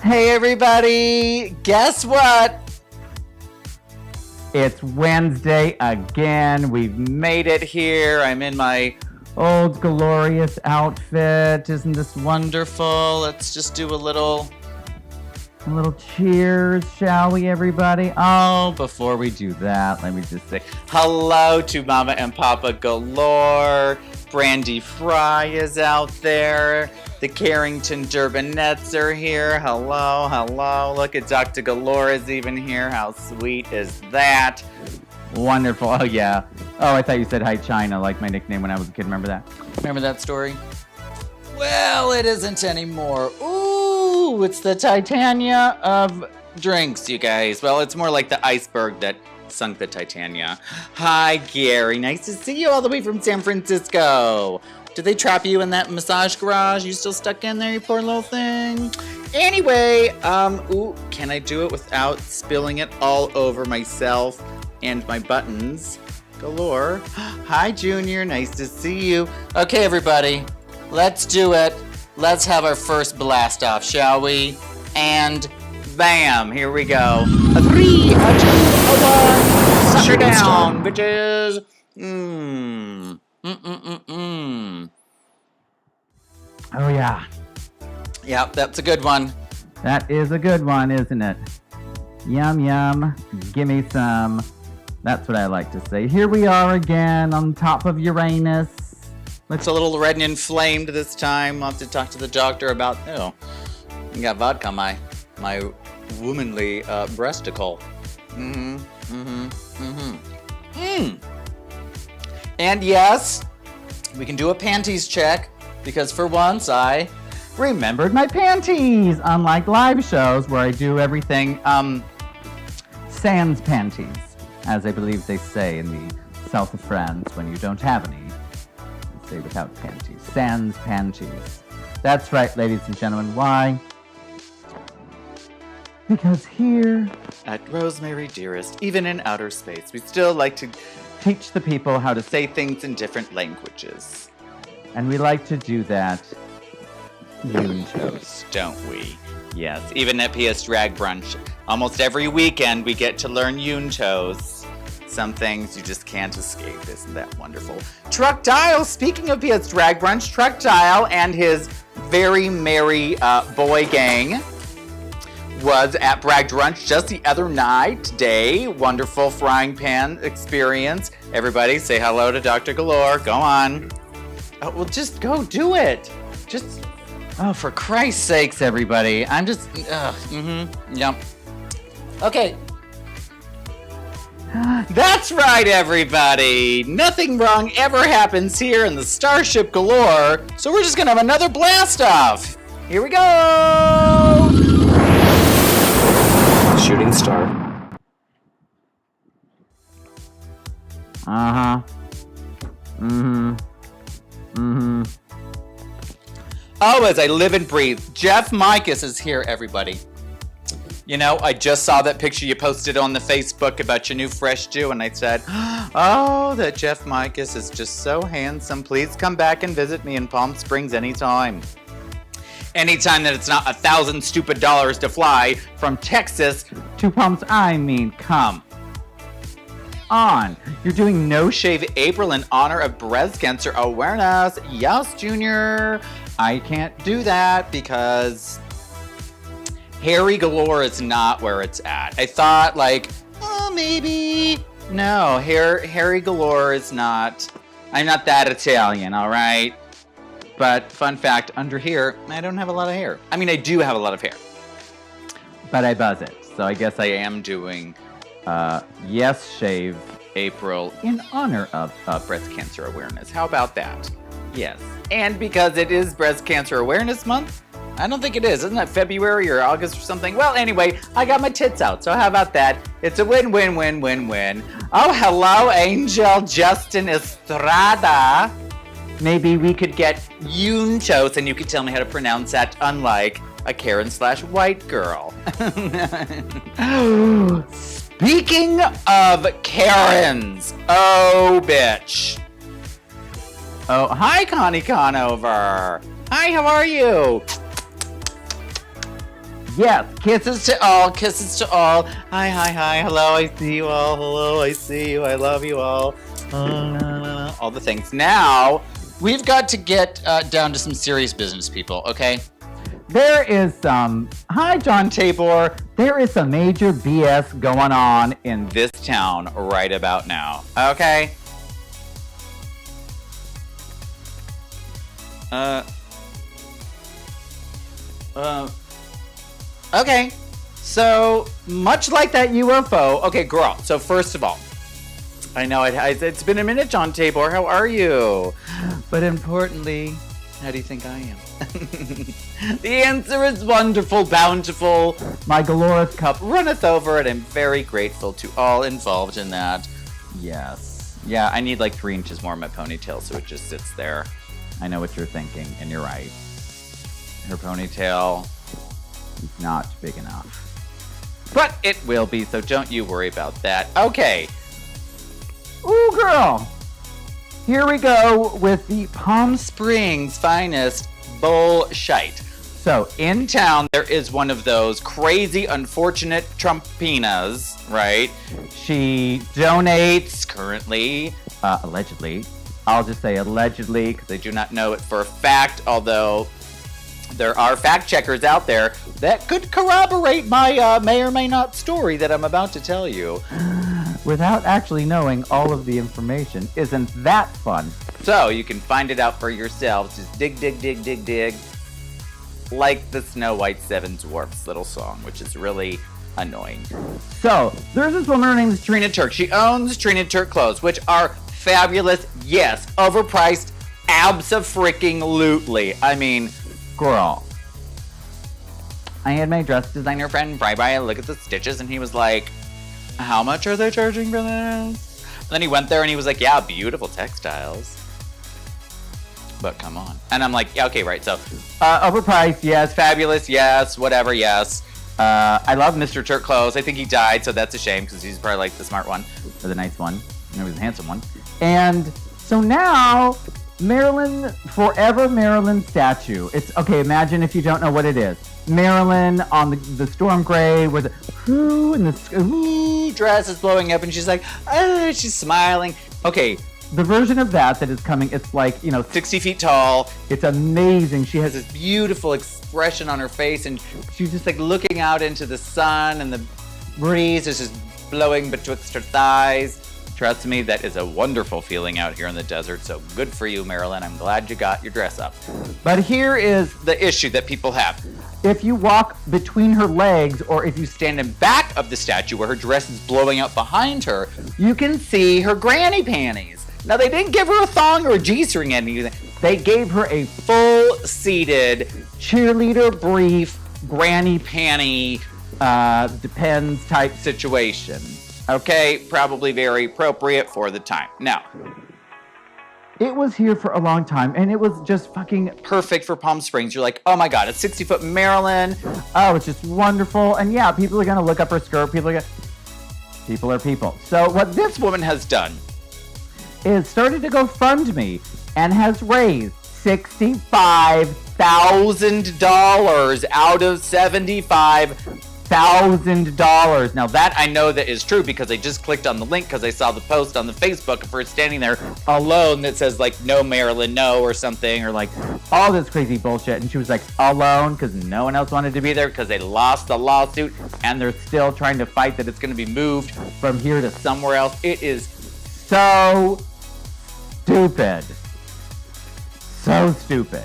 Hey everybody, guess what? It's Wednesday again. We've made it here. I'm in my old glorious outfit. Isn't this wonderful? Let's just do a little cheers, shall we, everybody? Oh, before we do that, let me just say hello to Mama and Papa Galore. Brandy Fry is out there. The Carrington Durbanettes are here. Hello, hello. Look at Dr. Galore is even here. How sweet is that? Wonderful. Oh, yeah. Oh, I thought you said hi, China, like my nickname when I was a kid. Remember that? Remember that story? Well, it isn't anymore. Ooh, it's the Titania of drinks, you guys. Well, it's more like the iceberg that sunk the Titania. Hi, Gary. Nice to see you all the way from San Francisco. Did they trap you in that massage garage? You still stuck in there, you poor little thing? Anyway, ooh, can I do it without spilling it all over myself and my buttons? Galore. Hi, Junior. Nice to see you. Okay, everybody. Let's do it. Let's have our first blast off, shall we? And bam, here we go. A 3, a 2, a 1. Suck her down, bitches. Oh, yeah. Yep, that's a good one. That is a good one, isn't it? Yum, yum. Gimme some. That's what I like to say. Here we are again on top of Uranus. Looks a little red and inflamed this time. I'll have to talk to the doctor about, I got vodka on my womanly breasticle. And yes, we can do a panties check, because for once I remembered my panties, unlike live shows where I do everything sans panties, as I believe they say in the south of France when you don't have any. They say without panties. Sans panties. That's right, ladies and gentlemen. Why? Because here at Rosemary Dearest, even in outer space, we still like to teach the people how to say things in different languages. And we like to do that Yoon-toast, don't we? Yes, even at PS Drag Brunch, almost every weekend we get to learn Yoon-toast. Some things you just can't escape. Isn't that wonderful? Truck Dial, speaking of PS Drag Brunch, Truck Dial and his very merry boy gang was at Bragg Brunch just the other night. Today, wonderful frying pan experience. Everybody say hello to Dr. Galore. Go on. Oh, well, just go do it. Just, oh, for Christ's sakes, everybody. I'm just, yep. Okay. That's right, everybody. Nothing wrong ever happens here in the Starship Galore, so we're just gonna have another blast off. Here we go. Shooting star. Uh-huh. Mm-hmm. Mm-hmm. Oh, as I live and breathe, Jeff Micus is here, everybody. You know, I just saw that picture you posted on the Facebook about your new fresh Jew, and I said, oh, that Jeff Micus is just so handsome. Please come back and visit me in Palm Springs anytime. Anytime that it's not $1,000 stupid dollars to fly from Texas to Palm. I mean, come on. You're doing No Shave April in honor of breast cancer awareness. Yes, Junior. I can't do that because hairy galore is not where it's at. I thought like, oh, maybe. No, hairy galore is not. I'm not that Italian, all right? But fun fact, under here, I don't have a lot of hair. I mean, I do have a lot of hair, but I buzz it. So I guess I am doing Yes Shave April in honor of breast cancer awareness. How about that? Yes. And because it is Breast Cancer Awareness Month, I don't think it is. Isn't that February or August or something? Well, anyway, I got my tits out. So how about that? It's a win-win-win-win-win. Oh, hello, Angel Justin Estrada. Maybe we could get Yunchos and you could tell me how to pronounce that, unlike a Karen/white girl. Speaking of Karens, oh, bitch. Oh, hi, Connie Conover. Hi, how are you? Yes, kisses to all, kisses to all. Hi, hi, hi, hello, I see you all. Hello, I see you, I love you all. All the things. Now, we've got to get down to some serious business, people, okay? There is some, hi John Tabor, there is some major BS going on in this town right about now, okay? Okay, so much like that UFO, okay girl, so first of all, I know it's been a minute, John Tabor, how are you? But importantly, how do you think I am? The answer is wonderful, bountiful. My Galoris cup runneth over, and I'm very grateful to all involved in that. Yes. Yeah, I need like 3 inches more in my ponytail, so it just sits there. I know what you're thinking, and you're right. Her ponytail is not big enough. But it will be, so don't you worry about that. Okay. Ooh, girl. Here we go with the Palm Springs finest bullshite. So, in town, there is one of those crazy, unfortunate Trumpinas, right? She donates currently, allegedly. I'll just say allegedly, because I do not know it for a fact, although there are fact checkers out there that could corroborate my may or may not story that I'm about to tell you. Without actually knowing all of the information. Isn't that fun? So you can find it out for yourselves. Just dig, dig, dig, dig, dig. Like the Snow White Seven Dwarfs little song, which is really annoying. So there's this woman, her name is Trina Turk. She owns Trina Turk clothes, which are fabulous. Yes, overpriced. Abso-freaking-lutely. I mean, girl. I had my dress designer friend Bri look at the stitches, and he was like, how much are they charging for this? And then he went there and he was like, yeah, beautiful textiles. But come on. And I'm like, yeah, okay, right. So, overpriced, yes. Fabulous, yes. Whatever, yes. I love Mr. Turk clothes. I think he died, so that's a shame because he's probably like the smart one or the nice one. And he was the handsome one. And so now, Marilyn, Forever Marilyn statue. It's, okay, imagine if you don't know what it is. Marilyn on the storm gray with the dress is blowing up and she's like, she's smiling. Okay, the version of that is coming, it's like, 60 feet tall. It's amazing. She has this beautiful expression on her face and she's just like looking out into the sun and the breeze is just blowing betwixt her thighs. Trust me, that is a wonderful feeling out here in the desert, so good for you, Marilyn. I'm glad you got your dress up. But here is the issue that people have. If you walk between her legs, or if you stand in back of the statue where her dress is blowing up behind her, you can see her granny panties. Now, they didn't give her a thong or a G-string anything. They gave her a full-seated cheerleader brief, granny panty, depends type situation. Okay, probably very appropriate for the time. Now, it was here for a long time, and it was just fucking perfect for Palm Springs. You're like, oh my God, it's 60-foot Maryland. Oh, it's just wonderful. And yeah, people are going to look up her skirt. People are people. So what This woman has done is started to GoFundMe and has raised $65,000 out of $75,000. Now that I know that is true because I just clicked on the link because I saw the post on the Facebook of her standing there alone that says like no Maryland, no or something, or like all this crazy bullshit. And she was like alone because no one else wanted to be there because they lost the lawsuit and they're still trying to fight that it's going to be moved from here to somewhere else. It is so stupid. So stupid.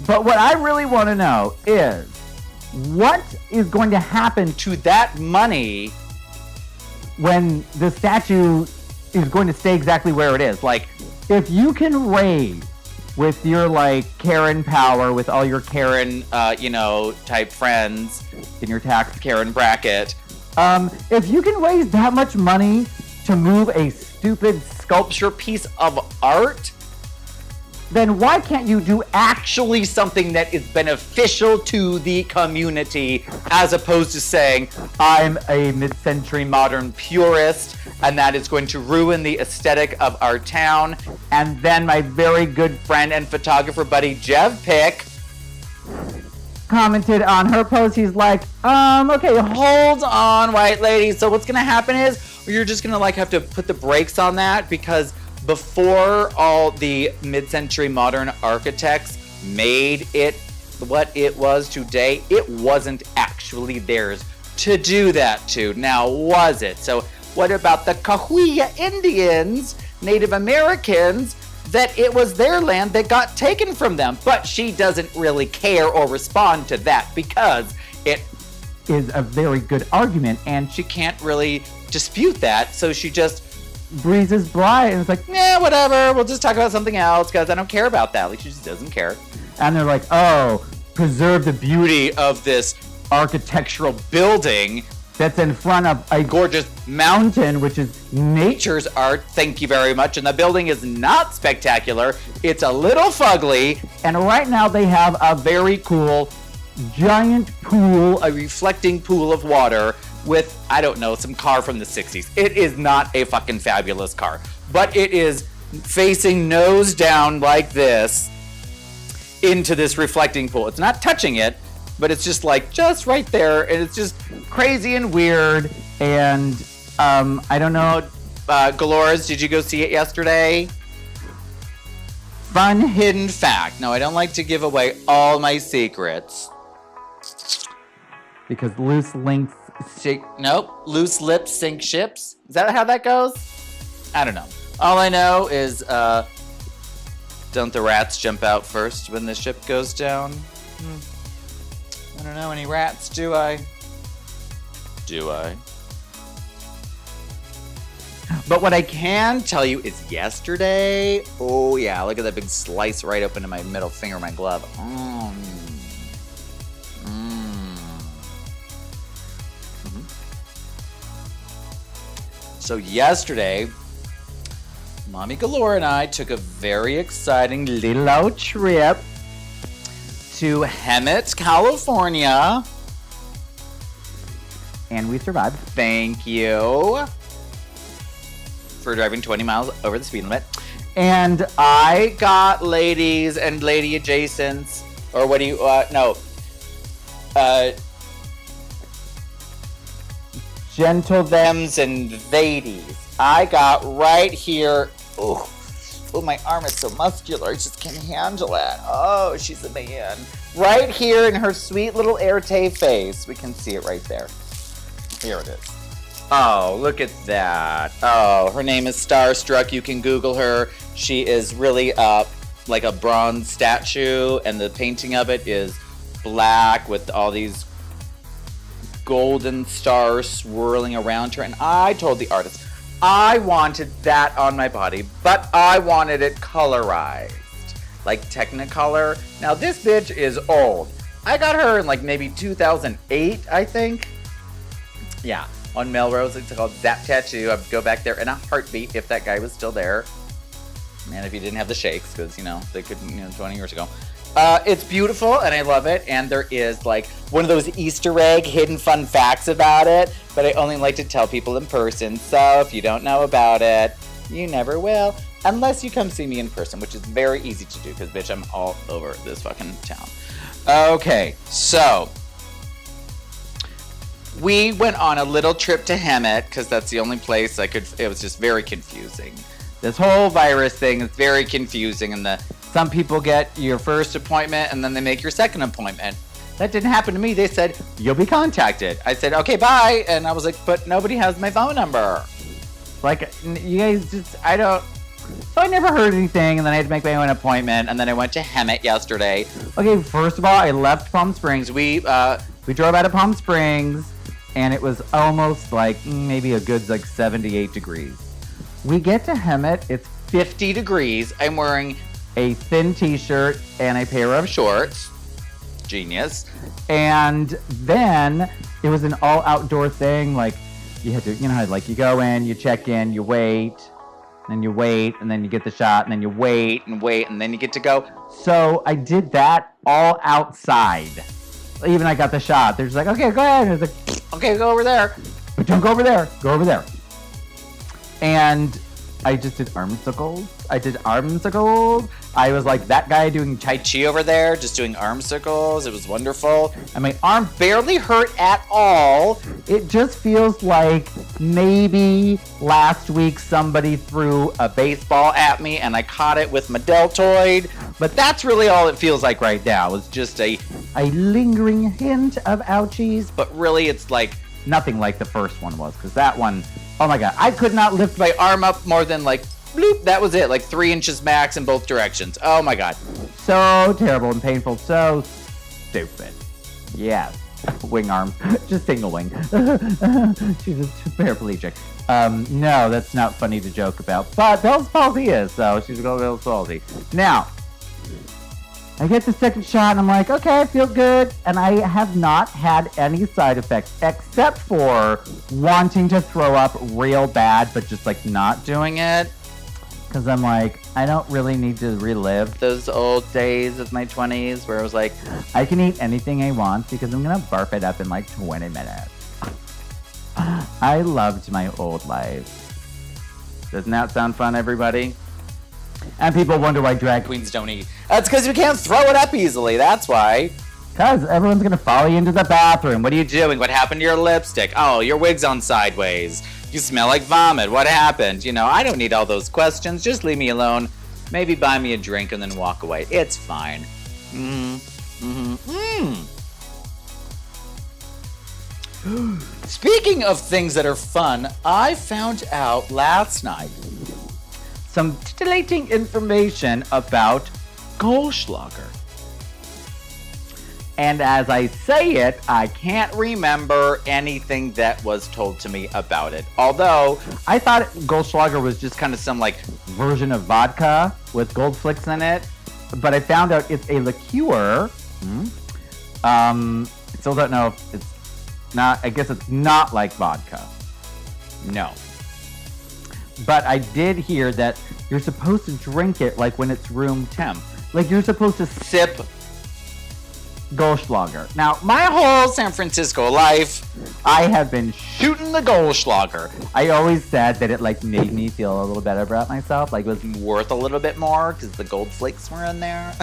But what I really want to know is what is going to happen to that money when the statue is going to stay exactly where it is. Like, if you can raise with your, like, Karen power, with all your Karen, type friends in your tax Karen bracket, if you can raise that much money to move a stupid sculpture piece of art, then why can't you do actually something that is beneficial to the community, as opposed to saying, I'm a mid-century modern purist, and that is going to ruin the aesthetic of our town. And then my very good friend and photographer buddy, Jeff Pick, commented on her post. He's like, okay, hold on, white lady. So what's gonna happen is, you're just gonna have to put the brakes on that, because before all the mid-century modern architects made it what it was today, it wasn't actually theirs to do that to. Now, was it? So what about the Cahuilla Indians, Native Americans, that it was their land that got taken from them? But she doesn't really care or respond to that because it is a very good argument and she can't really dispute that. So she just breezes by and it's like, yeah, whatever, we'll just talk about something else because I don't care about that. Like, she just doesn't care. And they're like, oh, preserve the beauty of this architectural building that's in front of a gorgeous mountain, which is nature's art. Thank you very much. And the building is not spectacular. It's a little fugly. And right now they have a very cool giant pool, a reflecting pool of water with, I don't know, some car from the 60s. It is not a fucking fabulous car, but it is facing nose down like this into this reflecting pool. It's not touching it, but it's just right there, and it's just crazy and weird. And I don't know, Galores, did you go see it yesterday? Fun hidden fact. No, I don't like to give away all my secrets. Because loose lips sink ships. Is that how that goes? I don't know. All I know is, don't the rats jump out first when the ship goes down? I don't know any rats, do I? But what I can tell you is yesterday, oh yeah, look at that big slice right up into my middle finger, my glove. So yesterday, Mommy Galore and I took a very exciting little trip to Hemet, California. And we survived. Thank you for driving 20 miles over the speed limit. And I got ladies and lady adjacents, or what do you, gentle thems and theydies. I got right here. Oh, my arm is so muscular. I just can't handle it. Oh, she's a man. Right here in her sweet little Erte face. We can see it right there. Here it is. Oh, look at that. Oh, her name is Starstruck. You can Google her. She is really like a bronze statue, and the painting of it is black with all these golden stars swirling around her. And I told the artist I wanted that on my body, but I wanted it colorized, like Technicolor. Now this bitch is old. I got her in maybe 2008, I think. Yeah, on Melrose. It's called Zap Tattoo. I'd go back there in a heartbeat if that guy was still there. And if he didn't have the shakes, because, they couldn't, 20 years ago. It's beautiful, and I love it, and there is, like, one of those Easter egg hidden fun facts about it, but I only like to tell people in person, so if you don't know about it, you never will, unless you come see me in person, which is very easy to do, because, bitch, I'm all over this fucking town. Okay, so we went on a little trip to Hemet, because that's the only place it was just very confusing. This whole virus thing is very confusing, and some people get your first appointment and then they make your second appointment. That didn't happen to me. They said, you'll be contacted. I said, okay, bye. And I was like, but nobody has my phone number. Like, you guys So I never heard anything, and then I had to make my own appointment, and then I went to Hemet yesterday. Okay, first of all, I left Palm Springs. We drove out of Palm Springs, and it was almost like maybe a good 78 degrees. We get to Hemet, it's 50 degrees. I'm wearing a thin t-shirt and a pair of shorts. Genius. And then it was an all outdoor thing. Like, you had to, you go in, you check in, you wait, and you wait, and then you get the shot, and then you wait, and then you get to go. So I did that all outside. Even I got the shot. They're just like, okay, go ahead. And it's like, okay, go over there. But don't go over there. Go over there. And I just did arm circles. I was like that guy doing Tai Chi over there, just doing arm circles. It was wonderful. And my arm barely hurt at all. It just feels like maybe last week somebody threw a baseball at me and I caught it with my deltoid. But that's really all it feels like right now. It's just a lingering hint of ouchies. But really, it's like nothing like the first one was, because that one, oh my God, I could not lift my arm up more than bloop, that was it, 3 inches max in both directions. Oh my God. So terrible and painful, so stupid. Yes, wing arm, just single wing. She's a paraplegic. No, that's not funny to joke about, but Bell's palsy is, so she's got Bell's palsy. Now, I get the second shot and I'm like, okay, I feel good. And I have not had any side effects except for wanting to throw up real bad, but just not doing it. Because I'm like, I don't really need to relive those old days of my 20s where I was like, I can eat anything I want because I'm going to barf it up in 20 minutes. I loved my old life. Doesn't that sound fun, everybody? And people wonder why drag queens don't eat. That's because you can't throw it up easily. That's why. Because everyone's going to follow you into the bathroom. What are you doing? What happened to your lipstick? Oh, your wig's on sideways. You smell like vomit. What happened? I don't need all those questions. Just leave me alone. Maybe buy me a drink and then walk away. It's fine. Speaking of things that are fun, I found out last night some titillating information about Goldschlager. And as I say it, I can't remember anything that was told to me about it. Although, I thought Goldschlager was just kind of some version of vodka with gold flicks in it. But I found out it's a liqueur. I still don't know if it's not, I guess it's not like vodka. No. But I did hear that you're supposed to drink it when it's room temp. You're supposed to sip Goldschlager. Now, my whole San Francisco life, I have been shooting the Goldschlager. I always said that it made me feel a little better about myself. It was worth a little bit more because the gold flakes were in there.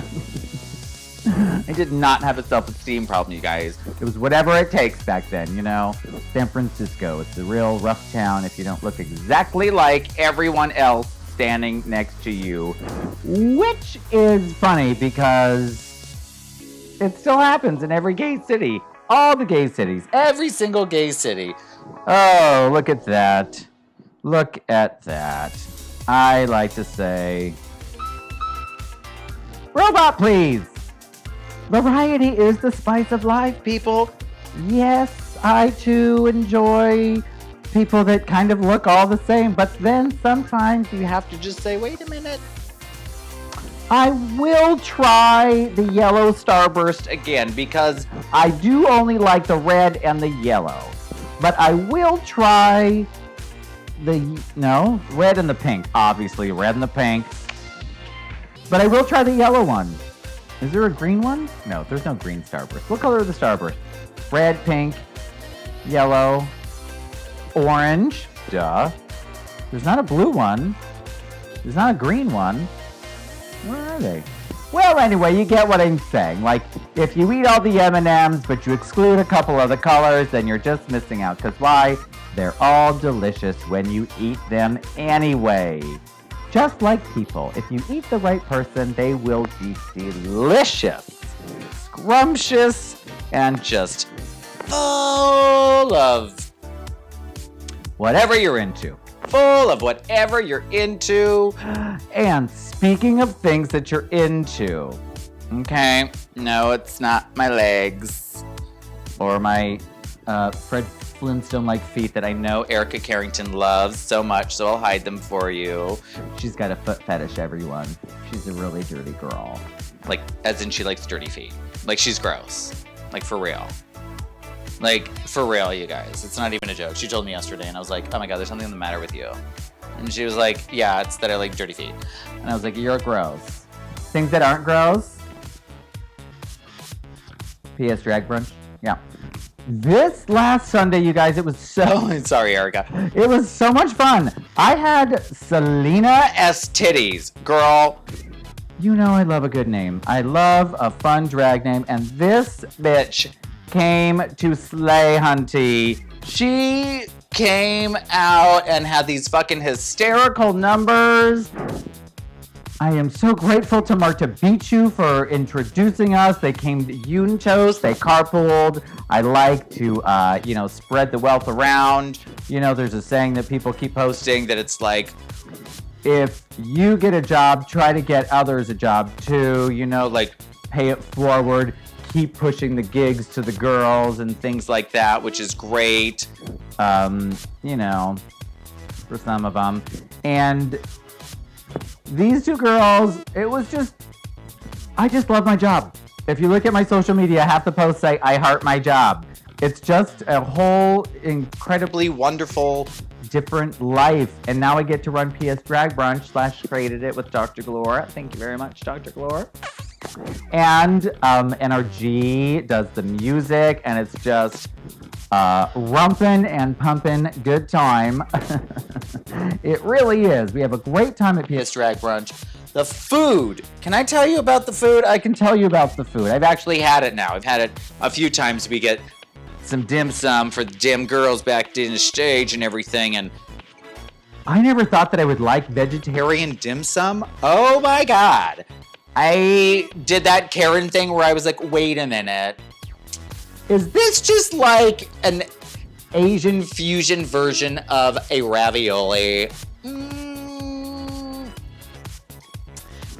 I did not have a self-esteem problem, you guys. It was whatever it takes back then, San Francisco, it's a real rough town if you don't look exactly like everyone else standing next to you. Which is funny because it still happens in every gay city. All the gay cities. Every single gay city. Oh, look at that. Look at that. I like to say, robot, please. Variety is the spice of life, people. Yes, I too enjoy people that kind of look all the same, but then sometimes you have to just say, wait a minute. I will try the yellow starburst again because I do only like the red and the yellow. But I will try red and the pink. Obviously, red and the pink. But I will try the yellow one. Is there a green one? No, there's no green Starburst. What color are the Starburst? Red, pink, yellow, orange. Duh. There's not a blue one. There's not a green one. Where are they? Well, anyway, you get what I'm saying. Like, if you eat all the M&Ms, but you exclude a couple of the colors, then you're just missing out. Because why? They're all delicious when you eat them anyway. Just like people. If you eat the right person, they will be delicious, scrumptious, and just full of whatever you're into. Full of whatever you're into. And speaking of things that you're into, okay, no, it's not my legs or my Fred Flintstone-like feet that I know Erica Carrington loves so much, so I'll hide them for you. She's got a foot fetish, everyone. She's a really dirty girl. Like, as in she likes dirty feet. Like, she's gross. Like, for real. Like, for real, you guys. It's not even a joke. She told me yesterday, and I was like, oh my God, there's something the matter with you. And she was like, yeah, it's that I like dirty feet. And I was like, you're gross. Things that aren't gross? PS Drag Brunch? Yeah. This last Sunday, you guys, it was so... Sorry, Erica. It was so much fun. I had Selena S. Titties. Girl, you know I love a good name. I love a fun drag name, and this bitch came to slay, hunty. She came out and had these fucking hysterical numbers. I am so grateful to Marta Bichu for introducing us. They came to Unitos, they carpooled. I like to, spread the wealth around. You know, there's a saying that people keep posting that it's like, if you get a job, try to get others a job too. You know, like pay it forward, keep pushing the gigs to the girls and things like that, which is great. For some of them. And these two girls, I just love my job. If you look at my social media, half the posts say, I heart my job. It's just a whole incredibly wonderful, different life. And now I get to run PS Drag Brunch / created it with Dr. Galore. Thank you very much, Dr. Galore. And NRG does the music, and it's just rumpin' and pumpin' good time. It really is. We have a great time at PS Drag Brunch. The food. Can I tell you about the food? I can tell you about the food. I've actually had it now. I've had it a few times. We get some dim sum for the dim girls back in the stage and everything. And I never thought that I would like vegetarian dim sum. Oh my God. I did that Karen thing where I was like, wait a minute. Is this just like an Asian fusion version of a ravioli?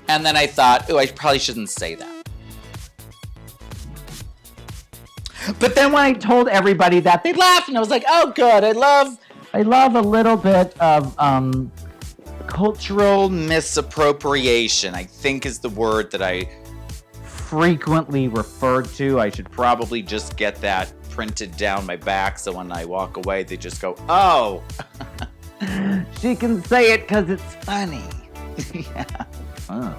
And then I thought, I probably shouldn't say that. But then when I told everybody that, they laughed, and I was like, oh, good. I love a little bit of cultural misappropriation, I think is the word that I frequently referred to. I should probably just get that printed down my back so when I walk away, they just go, oh, she can say it because it's funny. Yeah. Oh.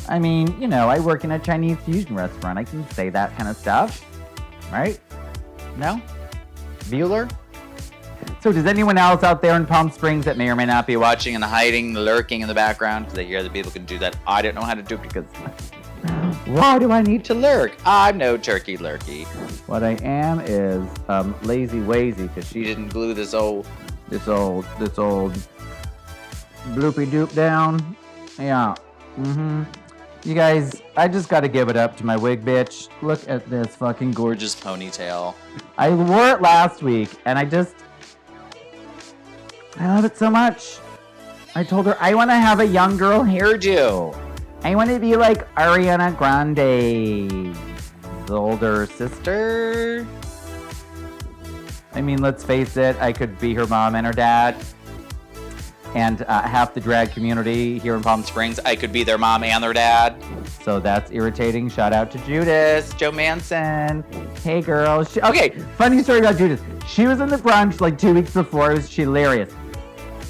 I mean, I work in a Chinese fusion restaurant. I can say that kind of stuff, right? No? Bueller? So does anyone else out there in Palm Springs that may or may not be watching and hiding, lurking in the background because they hear that people can do that? I don't know how to do it because why do I need to lurk? I'm no turkey lurky. What I am is lazy wazy because she didn't glue this old bloopy doop down. Yeah. You guys, I just gotta give it up to my wig bitch. Look at this fucking gorgeous ponytail. I wore it last week and I love it so much. I told her I want to have a young girl hairdo. I want to be like Ariana Grande's older sister. I mean, let's face it, I could be her mom and her dad. And half the drag community here in Palm Springs, I could be their mom and their dad. So that's irritating. Shout out to Judas, Joe Manson. Hey, girl. Okay, funny story about Judas. She was in the brunch like 2 weeks before. It was hilarious.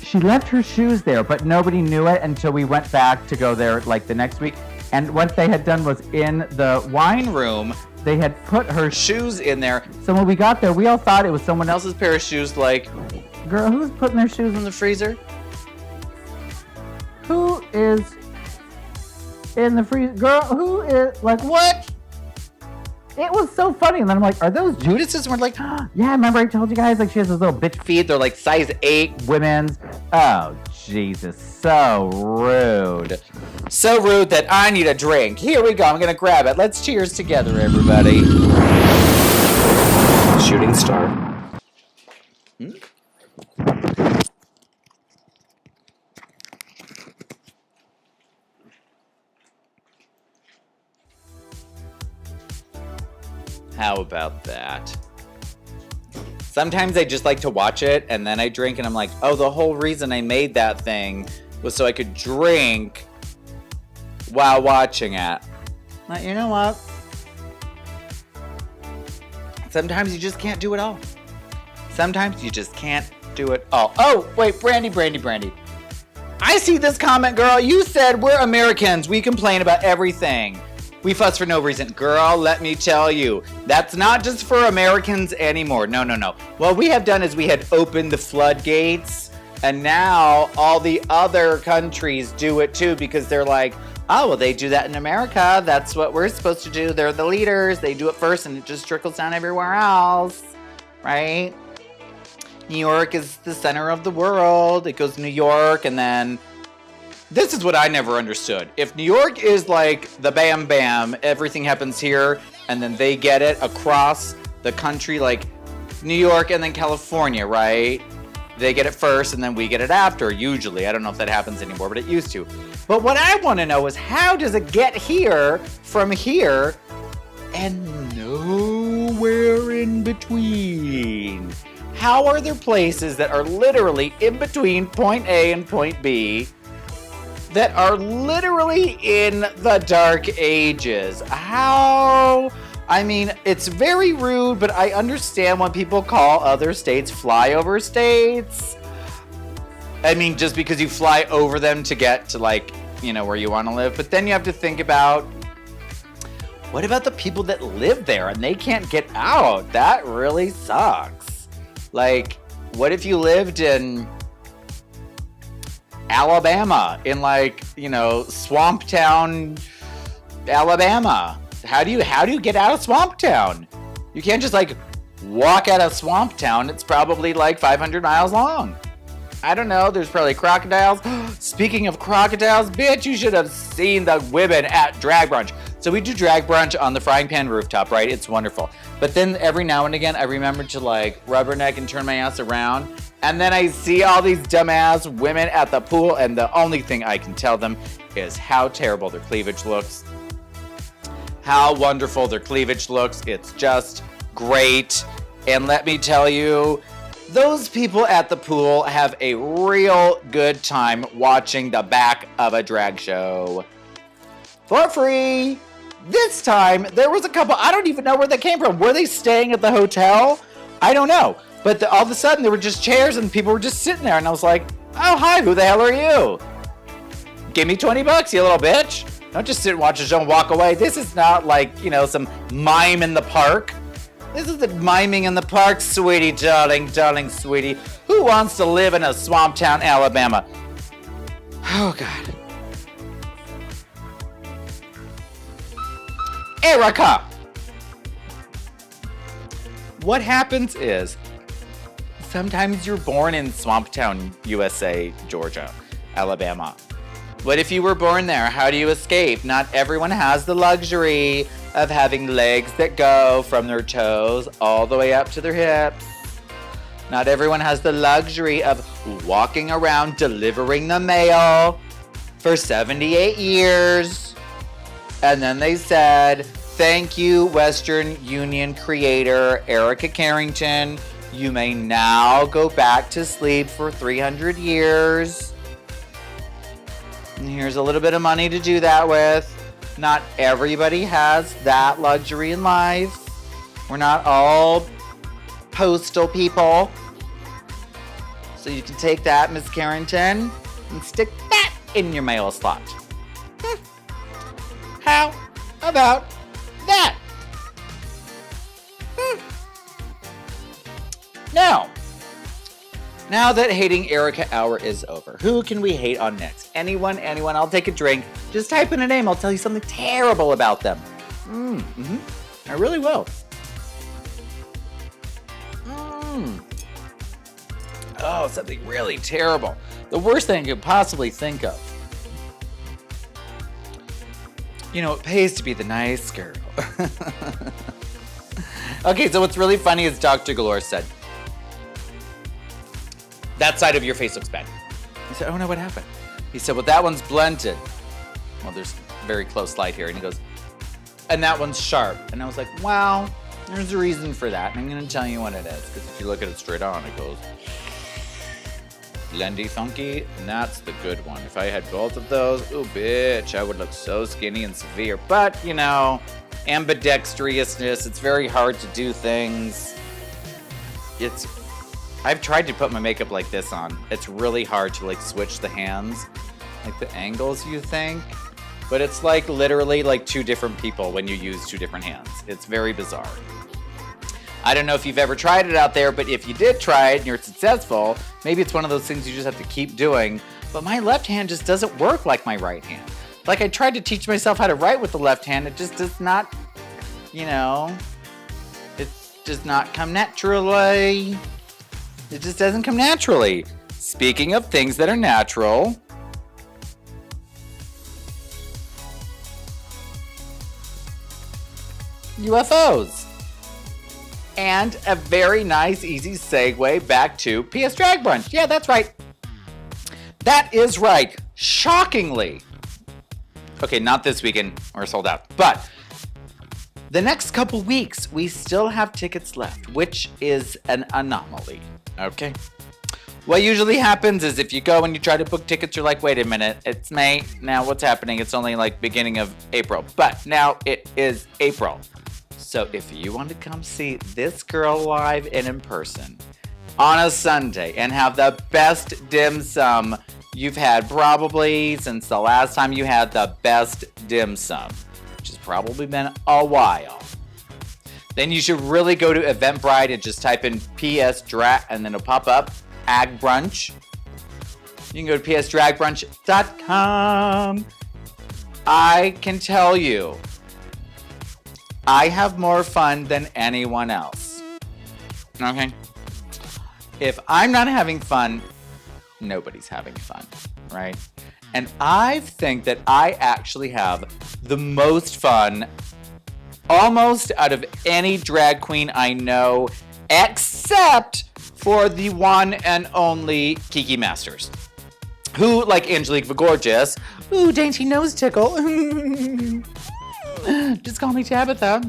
She left her shoes there, but nobody knew it until we went back to go there like the next week. And what they had done was in the wine room, they had put her shoes in there. So when we got there, we all thought it was someone else's pair of shoes. Like, girl, who's putting their shoes in the freezer? Who is in the freezer? Girl, who is, like, what? It was so funny. And then I'm like, are those Judas's? And we're like, oh, yeah, remember I told you guys, like, she has those little bitch feet. They're like size 8 women's. Oh, Jesus. So rude. So rude that I need a drink. Here we go. I'm going to grab it. Let's cheers together, everybody. Shooting star. How about that? Sometimes I just like to watch it and then I drink and I'm like, oh, the whole reason I made that thing was so I could drink while watching it. But you know what? Sometimes you just can't do it all. Sometimes you just can't do it all. Oh, wait, Brandy. I see this comment, girl. You said we're Americans. We complain about everything. We fuss for no reason. Girl, let me tell you, that's not just for Americans anymore. No. What we have done is we had opened the floodgates, and now all the other countries do it too because they're like, oh, well, they do that in America. That's what we're supposed to do. They're the leaders. They do it first, and it just trickles down everywhere else, right? New York is the center of the world. It goes to New York, and then this is what I never understood. If New York is like the bam bam, everything happens here, and then they get it across the country, like New York and then California, right? They get it first, and then we get it after, usually. I don't know if that happens anymore, but it used to. But what I want to know is, how does it get here from here and nowhere in between? How are there places that are literally in between point A and point B that are literally in the dark ages? How? I mean, it's very rude, but I understand when people call other states flyover states. I mean, just because you fly over them to get to, like, you know, where you want to live. But then you have to think about, what about the people that live there and they can't get out? That really sucks. Like, what if you lived in Alabama, in, like, you know, Swamp Town, Alabama? How do you get out of Swamp Town? You can't just, like, walk out of Swamp Town. It's probably like 500 miles long. I don't know. There's probably crocodiles. Speaking of crocodiles, bitch, you should have seen the women at drag brunch. So we do drag brunch on the Frying Pan rooftop, right? It's wonderful. But then every now and again, I remember to, like, rubberneck and turn my ass around. And then I see all these dumbass women at the pool, and the only thing I can tell them is how terrible their cleavage looks. How wonderful their cleavage looks. It's just great. And let me tell you, those people at the pool have a real good time watching the back of a drag show for free. This time, there was a couple, I don't even know where they came from. Were they staying at the hotel? I don't know. But all of a sudden, there were just chairs and people were just sitting there. And I was like, oh, hi, who the hell are you? Give me $20, you little bitch. Don't just sit and watch the show and walk away. This is not like, you know, some mime in the park. This is the miming in the park, sweetie, darling, sweetie. Who wants to live in a swamp town, Alabama? Oh, God. Erica! What happens is, sometimes you're born in Swamp Town, USA, Georgia, Alabama. What if you were born there? How do you escape? Not everyone has the luxury of having legs that go from their toes all the way up to their hips. Not everyone has the luxury of walking around delivering the mail for 78 years. And then they said, thank you, Western Union creator Erica Carrington. You may now go back to sleep for 300 years. And here's a little bit of money to do that with. Not everybody has that luxury in life. We're not all postal people. So you can take that, Miss Carrington, and stick that in your mail slot. How about that? Now that hating Erica hour is over, who can we hate on next? Anyone, I'll take a drink. Just type in a name, I'll tell you something terrible about them. I really will. Oh, something really terrible. The worst thing I could possibly think of. You know, it pays to be the nice girl. Okay, so what's really funny is Dr. Galore said, that side of your face looks bad. I said, oh no, what happened? He said, well, that one's blunted. Well, there's a very close light here. And he goes, and that one's sharp. And I was like, wow, there's a reason for that. And I'm going to tell you what it is. Because if you look at it straight on, it goes blendy funky. And that's the good one. If I had both of those, ooh, bitch, I would look so skinny and severe. But, you know, ambidextrousness, it's very hard to do things. I've tried to put my makeup like this on. It's really hard to like switch the hands, like the angles you think, but it's like literally like two different people when you use two different hands. It's very bizarre. I don't know if you've ever tried it out there, but if you did try it and you're successful, maybe it's one of those things you just have to keep doing. But my left hand just doesn't work like my right hand. Like I tried to teach myself how to write with the left hand. It just does not, you know, it does not come naturally. It just doesn't come naturally. Speaking of things that are natural, UFOs. And a very nice, easy segue back to PS Drag Brunch. Yeah, that's right. That is right. Shockingly. Okay, not this weekend. We're sold out. But the next couple weeks, we still have tickets left, which is an anomaly. Okay. What usually happens is if you go and you try to book tickets, you're like, wait a minute, it's May. Now what's happening? It's only like beginning of April. But now it is April. So if you want to come see this girl live and in person on a Sunday and have the best dim sum you've had probably since the last time you had the best dim sum, which has probably been a while, then you should really go to Eventbrite and just type in PS Drag, and then it'll pop up, Ag Brunch. You can go to psdragbrunch.com. I can tell you, I have more fun than anyone else. Okay? If I'm not having fun, nobody's having fun, right? And I think that I actually have the most fun almost out of any drag queen I know, except for the one and only Kiki Masters, who, like Angelique the Gorgeous, ooh, dainty nose tickle, just call me Tabitha.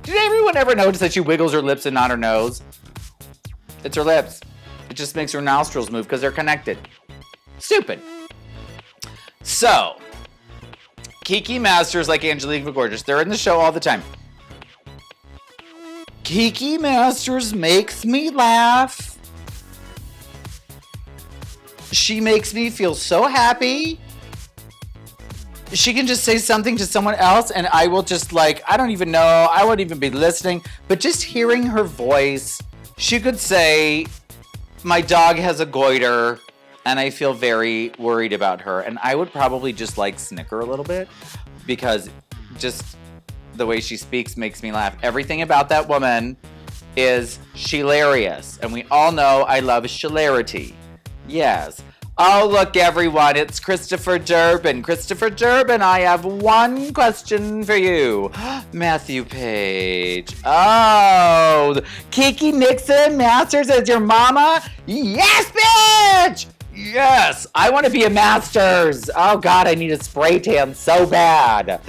Did everyone ever notice that she wiggles her lips and not her nose? It's her lips. It just makes her nostrils move because they're connected. Stupid. So, Kiki Masters, like Angelique the Gorgeous, they're in the show all the time. Kiki Masters makes me laugh. She makes me feel so happy. She can just say something to someone else and I will just like, I don't even know, I wouldn't even be listening, but just hearing her voice, she could say, my dog has a goiter and I feel very worried about her. And I would probably just like snicker a little bit because just the way she speaks makes me laugh. Everything about that woman is hilarious. And we all know I love hilarity. Yes. Oh, look, everyone, it's Christopher Durbin. Christopher Durbin, I have one question for you. Matthew Page. Oh, Kiki Nixon Masters is your mama? Yes, bitch! Yes, I want to be a Masters. Oh, God, I need a spray tan so bad.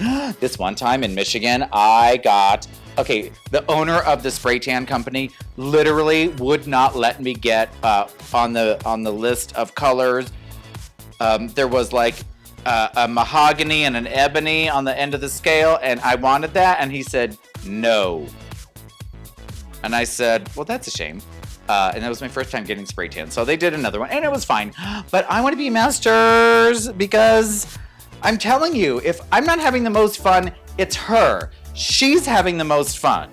This one time in Michigan, I got... Okay, the owner of the spray tan company literally would not let me get on the list of colors. There was like a mahogany and an ebony on the end of the scale, and I wanted that, and he said no. And I said, well, that's a shame. And that was my first time getting spray tan. So they did another one, and it was fine. But I want to be masters because I'm telling you, if I'm not having the most fun, it's her. She's having the most fun.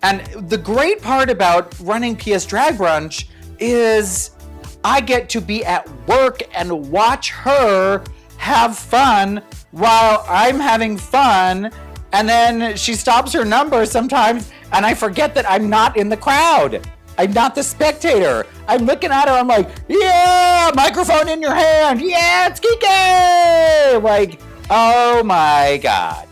And the great part about running PS Drag Brunch is I get to be at work and watch her have fun while I'm having fun. And then she stops her number sometimes, and I forget that I'm not in the crowd. I'm not the spectator. I'm looking at her, I'm like, yeah, microphone in your hand. Yeah, it's Kike. Like, oh my God.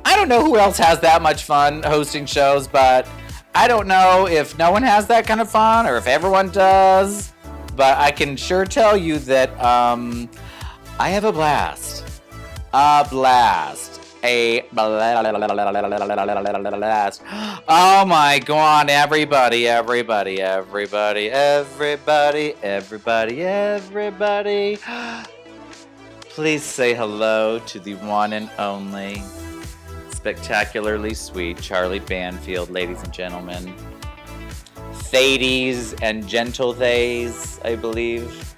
I don't know who else has that much fun hosting shows, but I don't know if no one has that kind of fun or if everyone does. But I can sure tell you that I have a blast. A blast. A blast. Oh my God, everybody. Please say hello to the one and only spectacularly sweet Charlie Banfield, ladies and gentlemen. Thadies and gentle theys, I believe.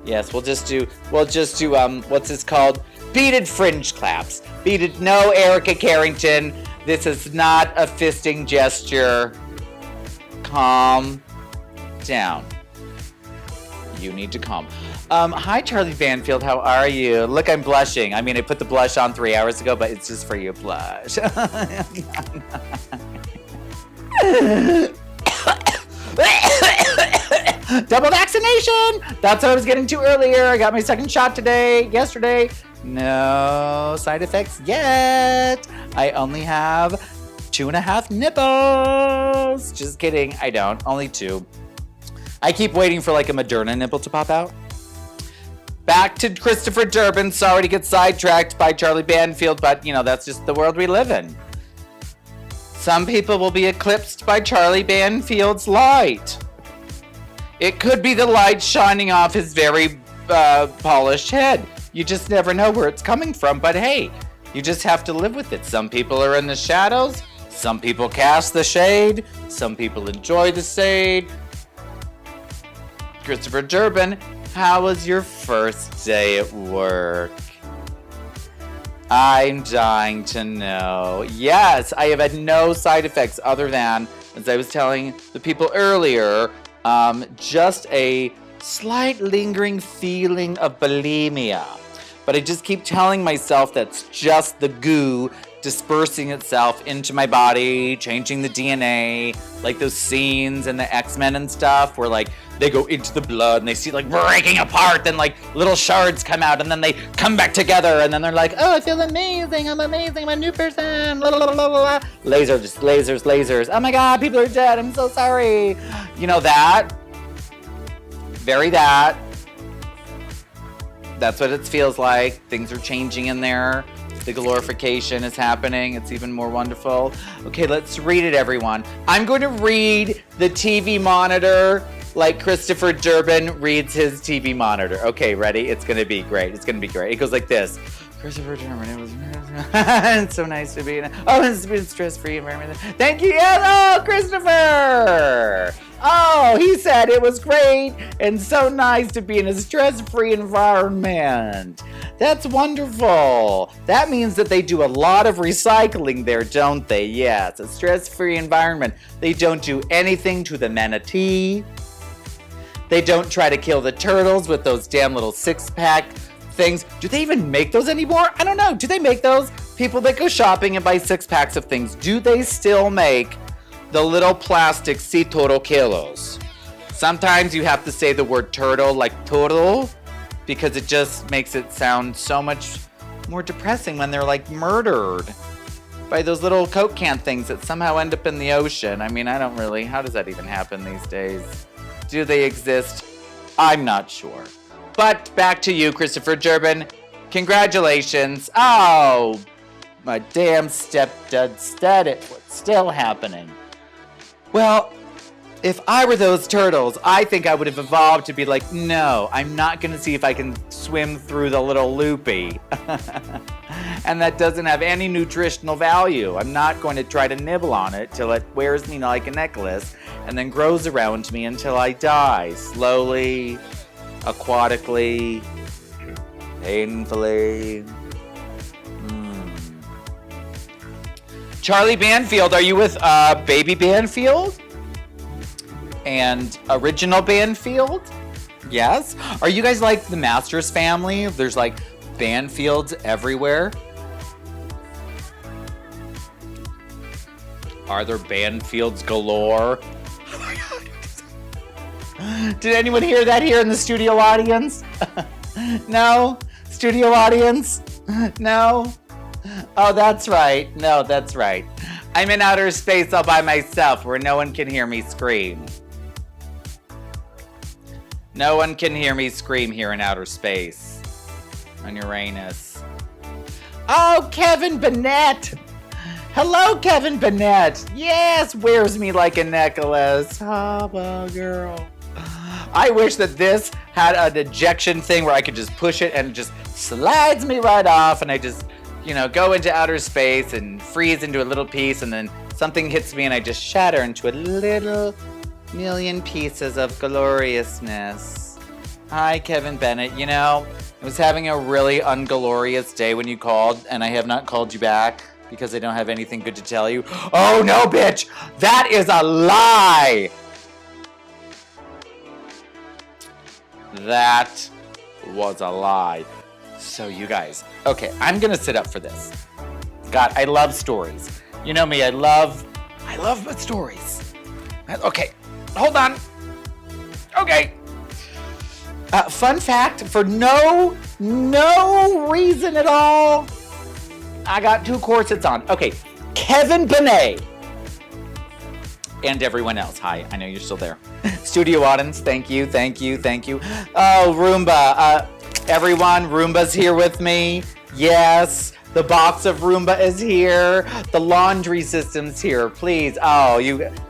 Yes, we'll just do what's this called? Beaded fringe claps. Beaded, no, Erica Carrington. This is not a fisting gesture. Calm down. You need to calm. Hi, Charlie Banfield. How are you? Look, I'm blushing. I mean, I put the blush on 3 hours ago, but it's just for you, blush. Double vaccination! That's what I was getting to earlier. I got my second shot yesterday. No side effects yet. I only have 2.5 nipples. Just kidding. I don't. Only 2. I keep waiting for like a Moderna nipple to pop out. Back to Christopher Durbin. Sorry to get sidetracked by Charlie Banfield, but you know, that's just the world we live in. Some people will be eclipsed by Charlie Banfield's light. It could be the light shining off his very polished head. You just never know where it's coming from, but hey, you just have to live with it. Some people are in the shadows. Some people cast the shade. Some people enjoy the shade. Christopher Durbin, how was your first day at work? I'm dying to know. Yes, I have had no side effects other than, as I was telling the people earlier, just a slight lingering feeling of bulimia. But I just keep telling myself that's just the goo dispersing itself into my body, changing the DNA, like those scenes in the X-Men and stuff where like they go into the blood and they see like breaking apart, then like little shards come out and then they come back together and then they're like, oh, I feel amazing, I'm a new person, la, la, la, la, la. Lasers. Oh my God, people are dead, I'm so sorry. You know that? Very that. That's what it feels like. Things are changing in there. The glorification is happening. It's even more wonderful. Okay, let's read it, everyone. I'm going to read the TV monitor like Christopher Durbin reads his TV monitor. Okay, ready? It's going to be great. It goes like this. Christopher Durbin, it was it's so nice to be in it's been stress-free environment. Thank you. Hello, Christopher. Oh, he said it was great and so nice to be in a stress-free environment. That's wonderful. That means that they do a lot of recycling there, don't they? Yes, a stress-free environment. They don't do anything to the manatee. They don't try to kill the turtles with those damn little six-pack things. Do they even make those anymore? I don't know. Do they make those? People that go shopping and buy 6-packs of things, do they still make the little plastic toro kilos? Sometimes you have to say the word turtle like turtle because it just makes it sound so much more depressing when they're like murdered by those little Coke can things that somehow end up in the ocean. I mean, how does that even happen these days? Do they exist? I'm not sure. But back to you, Christopher Durbin. Congratulations. Oh, my damn stepdad said it. What's still happening? Well, If I were those turtles, I think I would have evolved to be like, no, I'm not going to see if I can swim through the little loopy. And that doesn't have any nutritional value. I'm not going to try to nibble on it till it wears me like a necklace and then grows around me until I die. Slowly, aquatically, painfully. Charlie Banfield, are you with Baby Banfield? And Original Banfield? Yes? Are you guys like the Masters family? There's like Banfields everywhere. Are there Banfields galore? Oh my God. Did anyone hear that here in the studio audience? No? Studio audience? No? Oh, that's right. No, that's right. I'm in outer space all by myself where no one can hear me scream. No one can hear me scream here in outer space. On Uranus. Oh, Kevin Burnett! Hello, Kevin Burnett! Yes, wears me like a necklace. Hubba girl. I wish that this had an ejection thing where I could just push it and it just slides me right off and I just, go into outer space and freeze into a little piece and then something hits me and I just shatter into a little million pieces of gloriousness. Hi, Kevin Bennett. I was having a really unglorious day when you called, and I have not called you back because I don't have anything good to tell you. Oh, no, bitch! That is a lie! That was a lie. So, you guys, okay, I'm gonna sit up for this. God, I love stories. You know me, I love my stories. Okay. Hold on. Okay. Fun fact, for no reason at all, I got 2 corsets on. Okay, Kevin Benet. And everyone else. Hi, I know you're still there. Studio audience, thank you. Oh, Roomba. Everyone, Roomba's here with me. Yes. The box of Roomba is here. The laundry system's here. Please. Oh,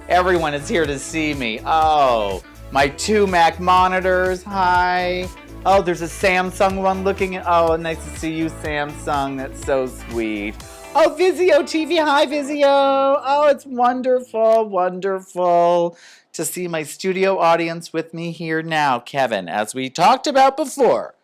everyone is here to see me. Oh, my 2 Mac monitors. Hi. Oh, there's a Samsung one looking at. Oh, nice to see you, Samsung. That's so sweet. Oh, Vizio TV. Hi, Vizio. Oh, it's wonderful to see my studio audience with me here now. Kevin, as we talked about before,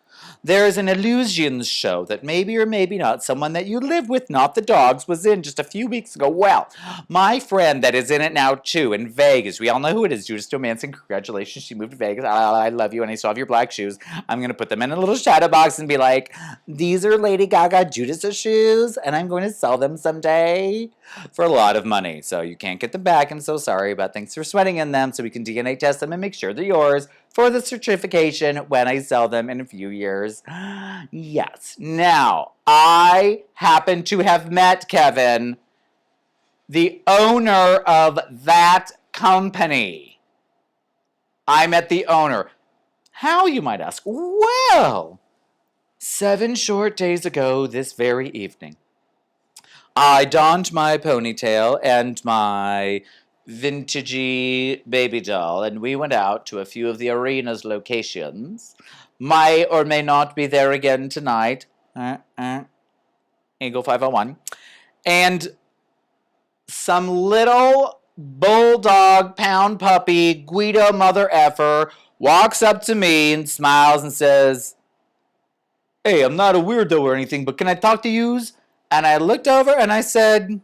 there is an illusions show that maybe or maybe not someone that you live with, not the dogs, was in just a few weeks ago. Well, my friend that is in it now too, in Vegas, we all know who it is, Judith Stomanson. Congratulations, she moved to Vegas. I love you, and I saw your black shoes. I'm going to put them in a little shadow box and be like, these are Lady Gaga Judith's shoes, and I'm going to sell them someday for a lot of money. So you can't get them back. I'm so sorry, but thanks for sweating in them so we can DNA test them and make sure they're yours for the certification when I sell them in a few years. Yes. Now, I happen to have met Kevin, the owner of that company. I met the owner. How, you might ask? Well, 7 short days ago this very evening, I donned my ponytail and my vintagey baby doll, and we went out to a few of the arena's locations. May or may not be there again tonight. Eagle 501. And some little bulldog pound puppy Guido mother effer walks up to me and smiles and says, "Hey, I'm not a weirdo or anything, but can I talk to yous?" And I looked over and I said,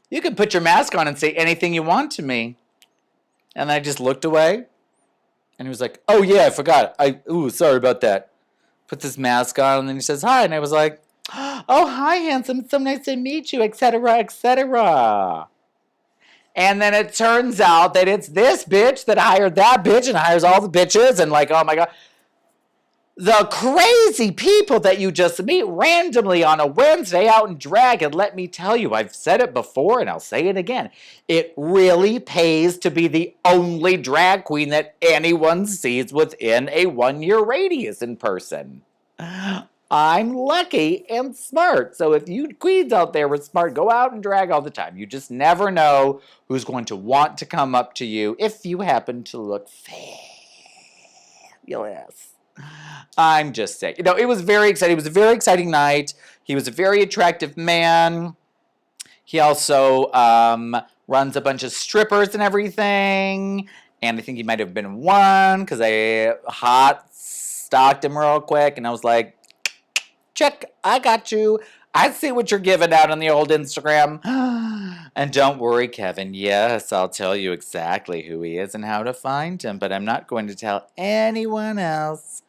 "You can put your mask on and say anything you want to me." And I just looked away. And he was like, "Oh yeah, I forgot. Sorry about that." Put this mask on, and then he says, "Hi." And I was like, "Oh, hi, handsome. It's so nice to meet you, etc., etc." And then it turns out that it's this bitch that hired that bitch and hires all the bitches. And like, oh my God. The crazy people that you just meet randomly on a Wednesday out in drag. And let me tell you, I've said it before and I'll say it again. It really pays to be the only drag queen that anyone sees within a 1-year radius in person. I'm lucky and smart. So if you queens out there were smart, go out and drag all the time. You just never know who's going to want to come up to you if you happen to look fabulous. I'm just saying. It was very exciting. It was a very exciting night. He was a very attractive man. He also runs a bunch of strippers and everything. And I think he might have been one because I hot stalked him real quick. And I was like, check, I got you. I see what you're giving out on the old Instagram. And don't worry, Kevin. Yes, I'll tell you exactly who he is and how to find him. But I'm not going to tell anyone else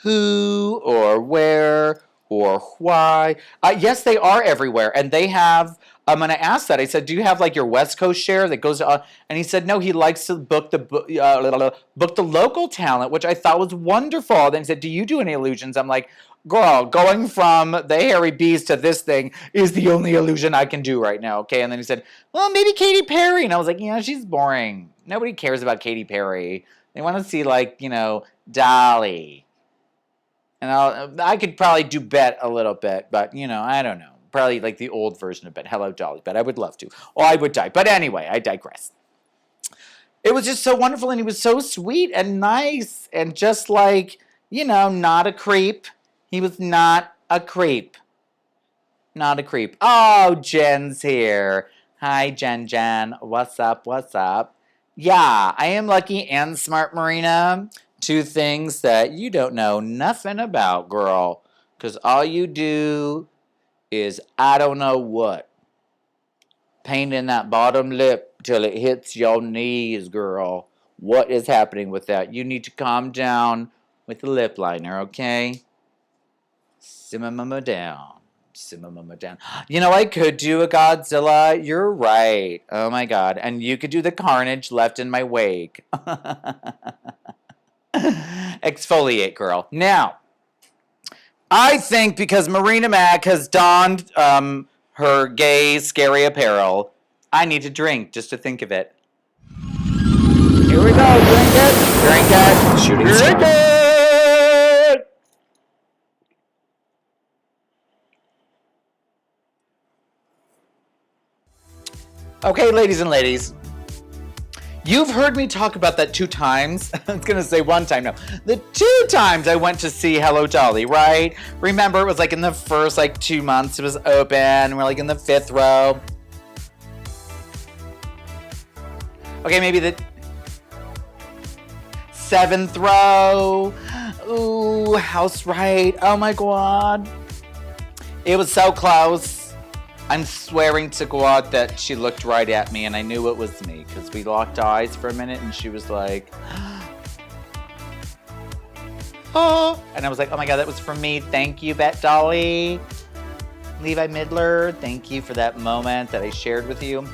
who or where or why. Yes, they are everywhere. And they have, when I asked that, I said, do you have like your West Coast share that goes to, and he said, no, he likes to book the local talent, which I thought was wonderful. Then he said, do you do any illusions? I'm like, girl, going from the Hairy Beast to this thing is the only illusion I can do right now, okay? And then he said, well, maybe Katy Perry. And I was like, she's boring. Nobody cares about Katy Perry. They want to see, like, Dolly. And I could probably do Bet a little bit, but, I don't know. Probably like the old version of Bet. Hello, Dolly. Bet. I would love to. Or I would die. But anyway, I digress. It was just so wonderful, and he was so sweet and nice and just like, not a creep. He was not a creep. Not a creep. Oh, Jen's here. Hi, Jen. What's up? Yeah, I am lucky and smart, Marina. Two things that you don't know nothing about, girl. Because all you do is I don't know what. Painting that bottom lip till it hits your knees, girl. What is happening with that? You need to calm down with the lip liner, okay? Simmer mama down. I could do a Godzilla. You're right. Oh my God. And you could do the carnage left in my wake. Exfoliate, girl. Now, I think because Marina Mac has donned her gay, scary apparel, I need to drink just to think of it. Here we go. Drink it. Shooting star. It! Okay, ladies and ladies. You've heard me talk about that 2 times. I was going to say 1 time. No. The 2 times I went to see Hello Dolly, right? Remember, it was like in the first 2 months it was open. We're like in the 5th row. Okay, maybe the 7th row. Ooh, house right. Oh my God. It was so close. I'm swearing to God that she looked right at me and I knew it was me because we locked eyes for a minute and she was like, oh. And I was like, oh my God, that was for me. Thank you, Bet Dolly. Levi Midler, thank you for that moment that I shared with you.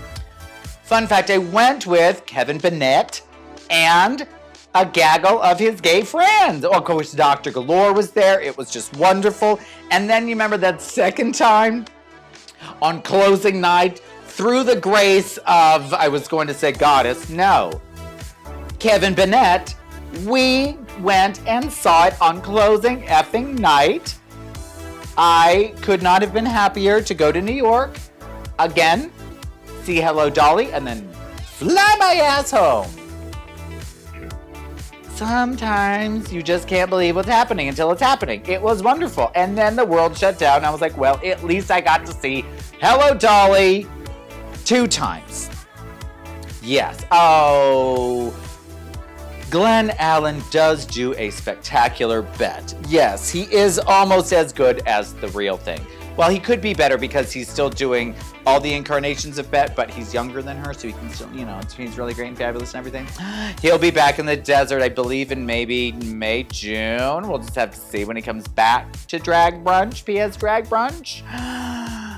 Fun fact, I went with Kevin Burnett and a gaggle of his gay friends. Oh, of course, Dr. Galore was there. It was just wonderful. And then you remember that second time? On closing night, through the grace of, I was going to say goddess, no. Kevin Burnett, we went and saw it on closing effing night. I could not have been happier to go to New York, again, see Hello Dolly, and then fly my ass home. Sometimes you just can't believe what's happening until it's happening. It was wonderful. And then the world shut down. I was like, well, at least I got to see Hello Dolly 2 times. Yes. Oh, Glenn Allen does do a spectacular bet. Yes, he is almost as good as the real thing. Well, he could be better because he's still doing all the incarnations of Bet, but he's younger than her, so he can still, he's really great and fabulous and everything. He'll be back in the desert, I believe, in maybe May, June. We'll just have to see when he comes back to Drag Brunch, PS Drag Brunch.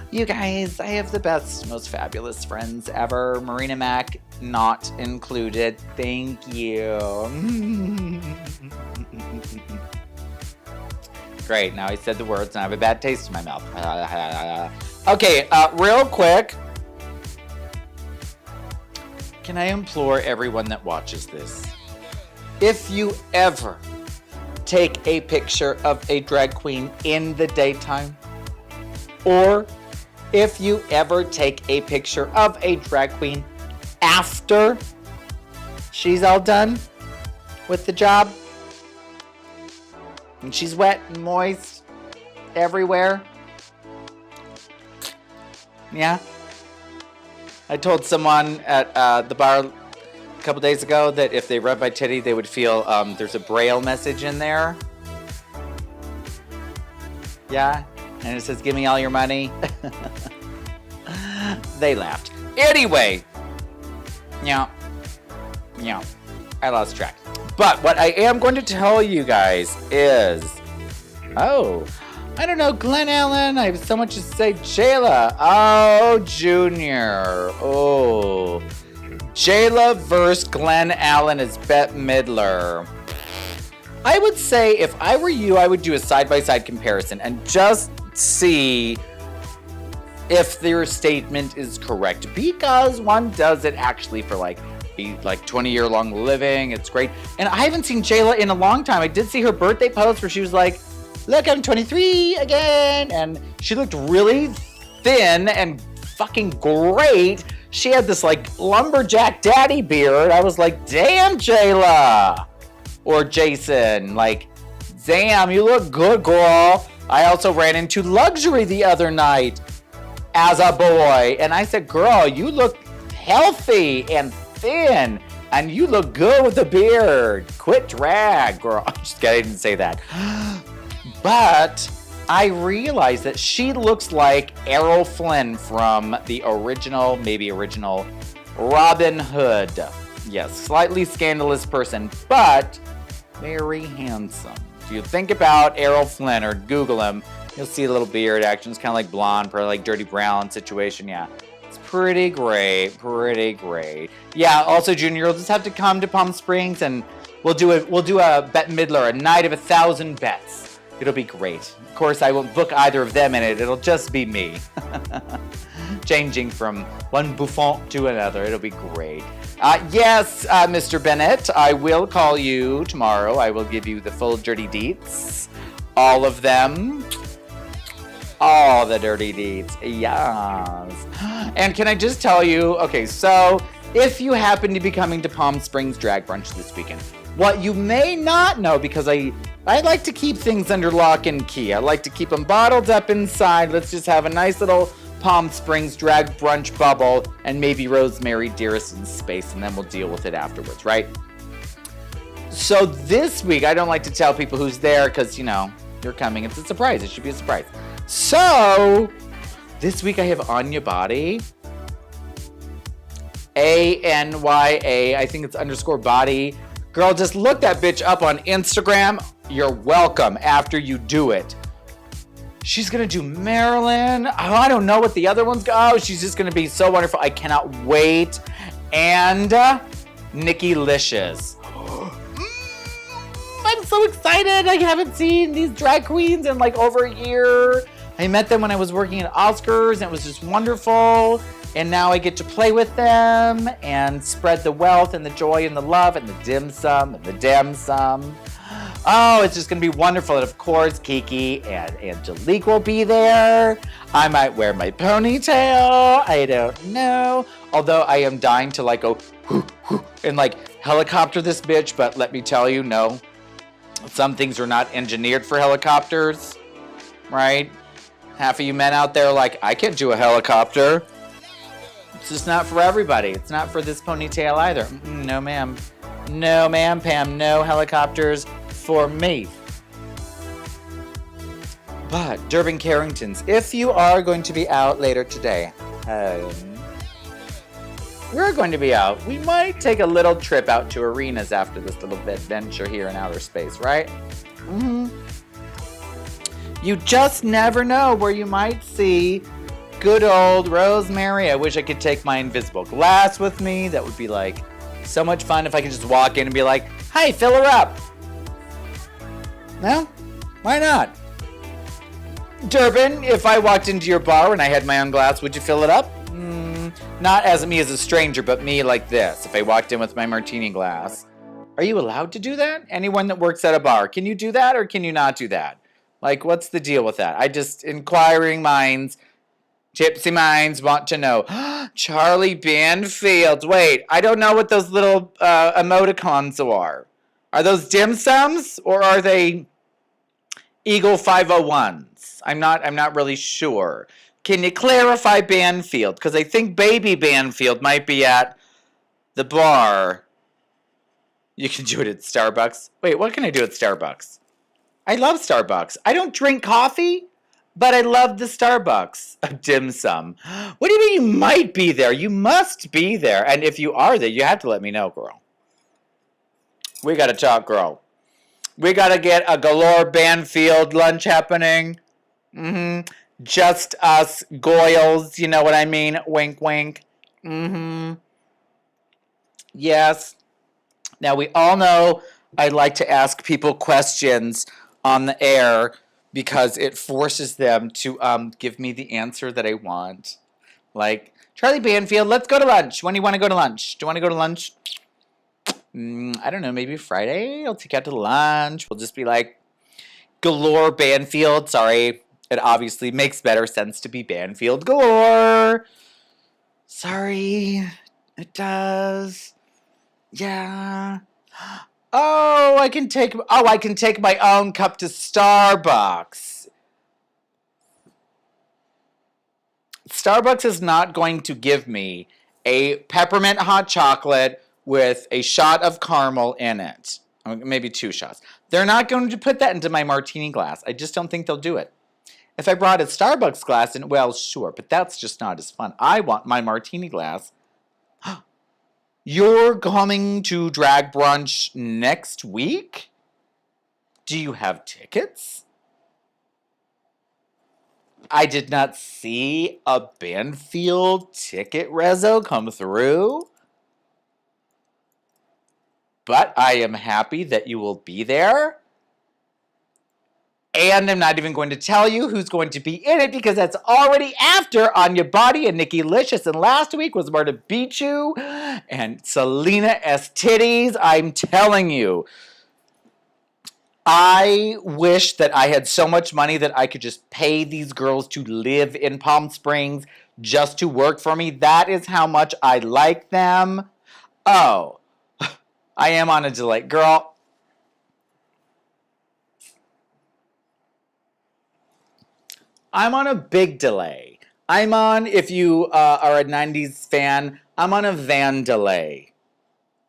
You guys, I have the best, most fabulous friends ever. Marina Mac not included. Thank you. Great, now I said the words and I have a bad taste in my mouth. Okay, real quick. Can I implore everyone that watches this? If you ever take a picture of a drag queen in the daytime, or if you ever take a picture of a drag queen after she's all done with the job and she's wet and moist everywhere. Yeah. I told someone at the bar a couple days ago that if they rub my titty, they would feel there's a Braille message in there. Yeah. And it says, give me all your money. They laughed. Anyway. Yeah. I lost track. But what I am going to tell you guys is, I don't know, Glenn Allen. I have so much to say. Jayla. Oh, Junior. Oh. Jayla versus Glenn Allen as Bette Midler. I would say if I were you, I would do a side-by-side comparison and just see if their statement is correct, because one does it actually for like 20-year long living. It's great. And I haven't seen Jayla in a long time. I did see her birthday post where she was like, look, I'm 23 again. And she looked really thin and fucking great. She had this like lumberjack daddy beard. I was like, damn, Jayla. Or Jason, like, damn, you look good, girl. I also ran into Luxury the other night as a boy. And I said, girl, you look healthy and thin. And you look good with a beard. Quit drag, girl. I'm just kidding, I didn't say that. But I realized that she looks like Errol Flynn from the original Robin Hood. Yes, slightly scandalous person, but very handsome. If you think about Errol Flynn or Google him, you'll see a little beard action. It's kind of like blonde, probably like dirty brown situation. Yeah, it's pretty great, pretty great. Yeah, also, Junior, you'll just have to come to Palm Springs and we'll do a Bette Midler, a night of 1,000 bets. It'll be great. Of course, I won't book either of them in it. It'll just be me. Changing from one bouffant to another. It'll be great. Yes, Mr. Bennett, I will call you tomorrow. I will give you the full dirty deets. All of them. All the dirty deets. Yes. And can I just tell you, okay, so if you happen to be coming to Palm Springs Drag Brunch this weekend, what you may not know, because I like to keep things under lock and key. I like to keep them bottled up inside. Let's just have a nice little Palm Springs Drag Brunch bubble and maybe Rosemary Dearison's space, and then we'll deal with it afterwards, right? So this week, I don't like to tell people who's there because, you know, you're coming. It's a surprise. It should be a surprise. So this week I have Anya Body. ANYA. I think it's _body. Girl, just look that bitch up on Instagram. You're welcome after you do it. She's going to do Marilyn. Oh, I don't know what the other ones go. Oh, she's just going to be so wonderful. I cannot wait. And Nikki Licious. I'm so excited. I haven't seen these drag queens in like over a year. I met them when I was working at Oscars and it was just wonderful. And now I get to play with them and spread the wealth and the joy and the love and the dim sum and the dim sum. Oh, it's just going to be wonderful. And of course, Kiki and Angelique will be there. I might wear my ponytail. I don't know. Although I am dying to like go and like helicopter this bitch. But let me tell you, no. Some things are not engineered for helicopters, right? Half of you men out there are like, I can't do a helicopter. It's just not for everybody. It's not for this ponytail either. No, ma'am. No, ma'am, Pam. No helicopters for me. But, Durbin Carringtons, if you are going to be out later today, we're going to be out. We might take a little trip out to arenas after this little adventure here in outer space, right? Mm-hmm. You just never know where you might see good old Rosemary. I wish I could take my invisible glass with me. That would be like so much fun if I could just walk in and be like, hey, fill her up. No? Why not? Durbin, if I walked into your bar and I had my own glass, would you fill it up? Not as me as a stranger, but me like this. If I walked in with my martini glass. Are you allowed to do that? Anyone that works at a bar, can you do that or can you not do that? Like, what's the deal with that? Inquiring minds, gypsy minds want to know. Charlie Banfield. Wait, I don't know what those little emoticons are. Are those dim sums or are they Eagle 501s? I'm not really sure. Can you clarify Banfield? Because I think baby Banfield might be at the bar. You can do it at Starbucks. Wait, what can I do at Starbucks? I love Starbucks. I don't drink coffee, but I love the Starbucks dim sum. What do you mean you might be there? You must be there. And if you are there, you have to let me know, girl. We got to talk, girl. We got to get a Galore Banfield lunch happening. Just us Goyles, you know what I mean? Wink, wink. Yes. Now, we all know I like to ask people questions on the air because it forces them to give me the answer that I want. Like, Charlie Banfield, let's go to lunch. When do you want to go to lunch? Do you want to go to lunch? I don't know, maybe Friday? I'll take you out to lunch. We'll just be like, Galore Banfield. Sorry, it obviously makes better sense to be Banfield Galore. Sorry, it does. Yeah. Oh, I can take my own cup to Starbucks. Starbucks is not going to give me a peppermint hot chocolate with a shot of caramel in it. Maybe 2 shots. They're not going to put that into my martini glass. I just don't think they'll do it. If I brought a Starbucks glass in, well, sure, but that's just not as fun. I want my martini glass. You're coming to Drag Brunch next week? Do you have tickets? I did not see a Banfield ticket rezo come through. But I am happy that you will be there. And I'm not even going to tell you who's going to be in it because that's already after Anya Body and Nikki Licious. And last week was Marta Bichu and Selena S. Titties. I'm telling you, I wish that I had so much money that I could just pay these girls to live in Palm Springs just to work for me. That is how much I like them. Oh, I am on a delay. Girl, I'm on a big delay. I'm on, if you are a 90s fan, I'm on a Van delay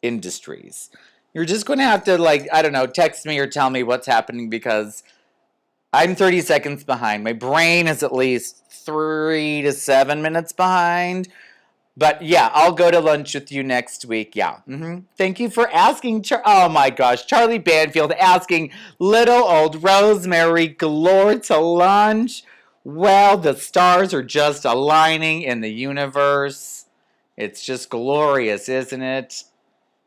industries. You're just going to have to, like, I don't know, text me or tell me what's happening because I'm 30 seconds behind. My brain is at least 3 to 7 minutes behind. But yeah, I'll go to lunch with you next week. Yeah. Thank you for asking. Oh my gosh. Charlie Banfield asking little old Rosemary Galore to lunch. Well, the stars are just aligning in the universe. It's just glorious, isn't it?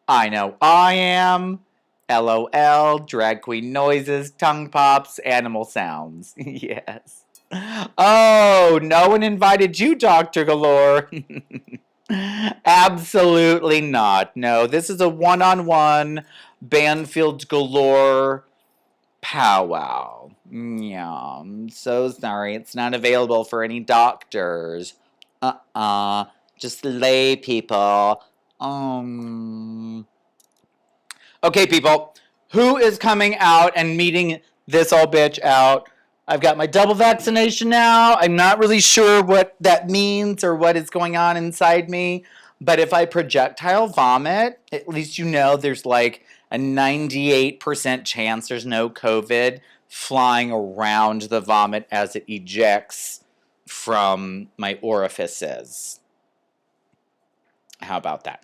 I know I am. LOL, drag queen noises, tongue pops, animal sounds. Yes. Oh, no one invited you, Dr. Galore. Absolutely not. No, this is a one-on-one Banfield Galore powwow. Yeah, I'm so sorry. It's not available for any doctors. Just lay people. Okay, people. Who is coming out and meeting this old bitch out? I've got my double vaccination now. I'm not really sure what that means or what is going on inside me. But if I projectile vomit, at least you know there's like a 98% chance there's no COVID flying around the vomit as it ejects from my orifices. How about that?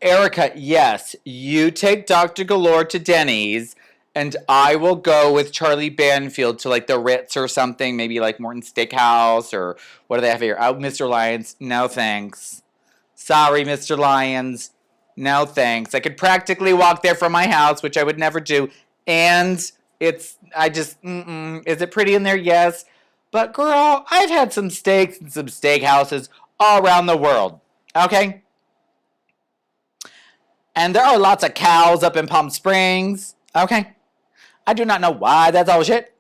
Erica, yes, you take Dr. Galore to Denny's, and I will go with Charlie Banfield to like the Ritz or something, maybe like Morton Steakhouse or what do they have here? Oh, Mr. Lyons, no thanks. Sorry, Mr. Lyons, no thanks. I could practically walk there from my house, which I would never do, and is it pretty in there? Yes. But girl, I've had some steaks and some steakhouses all around the world, okay? And there are lots of cows up in Palm Springs. Okay. I do not know why that's all shit.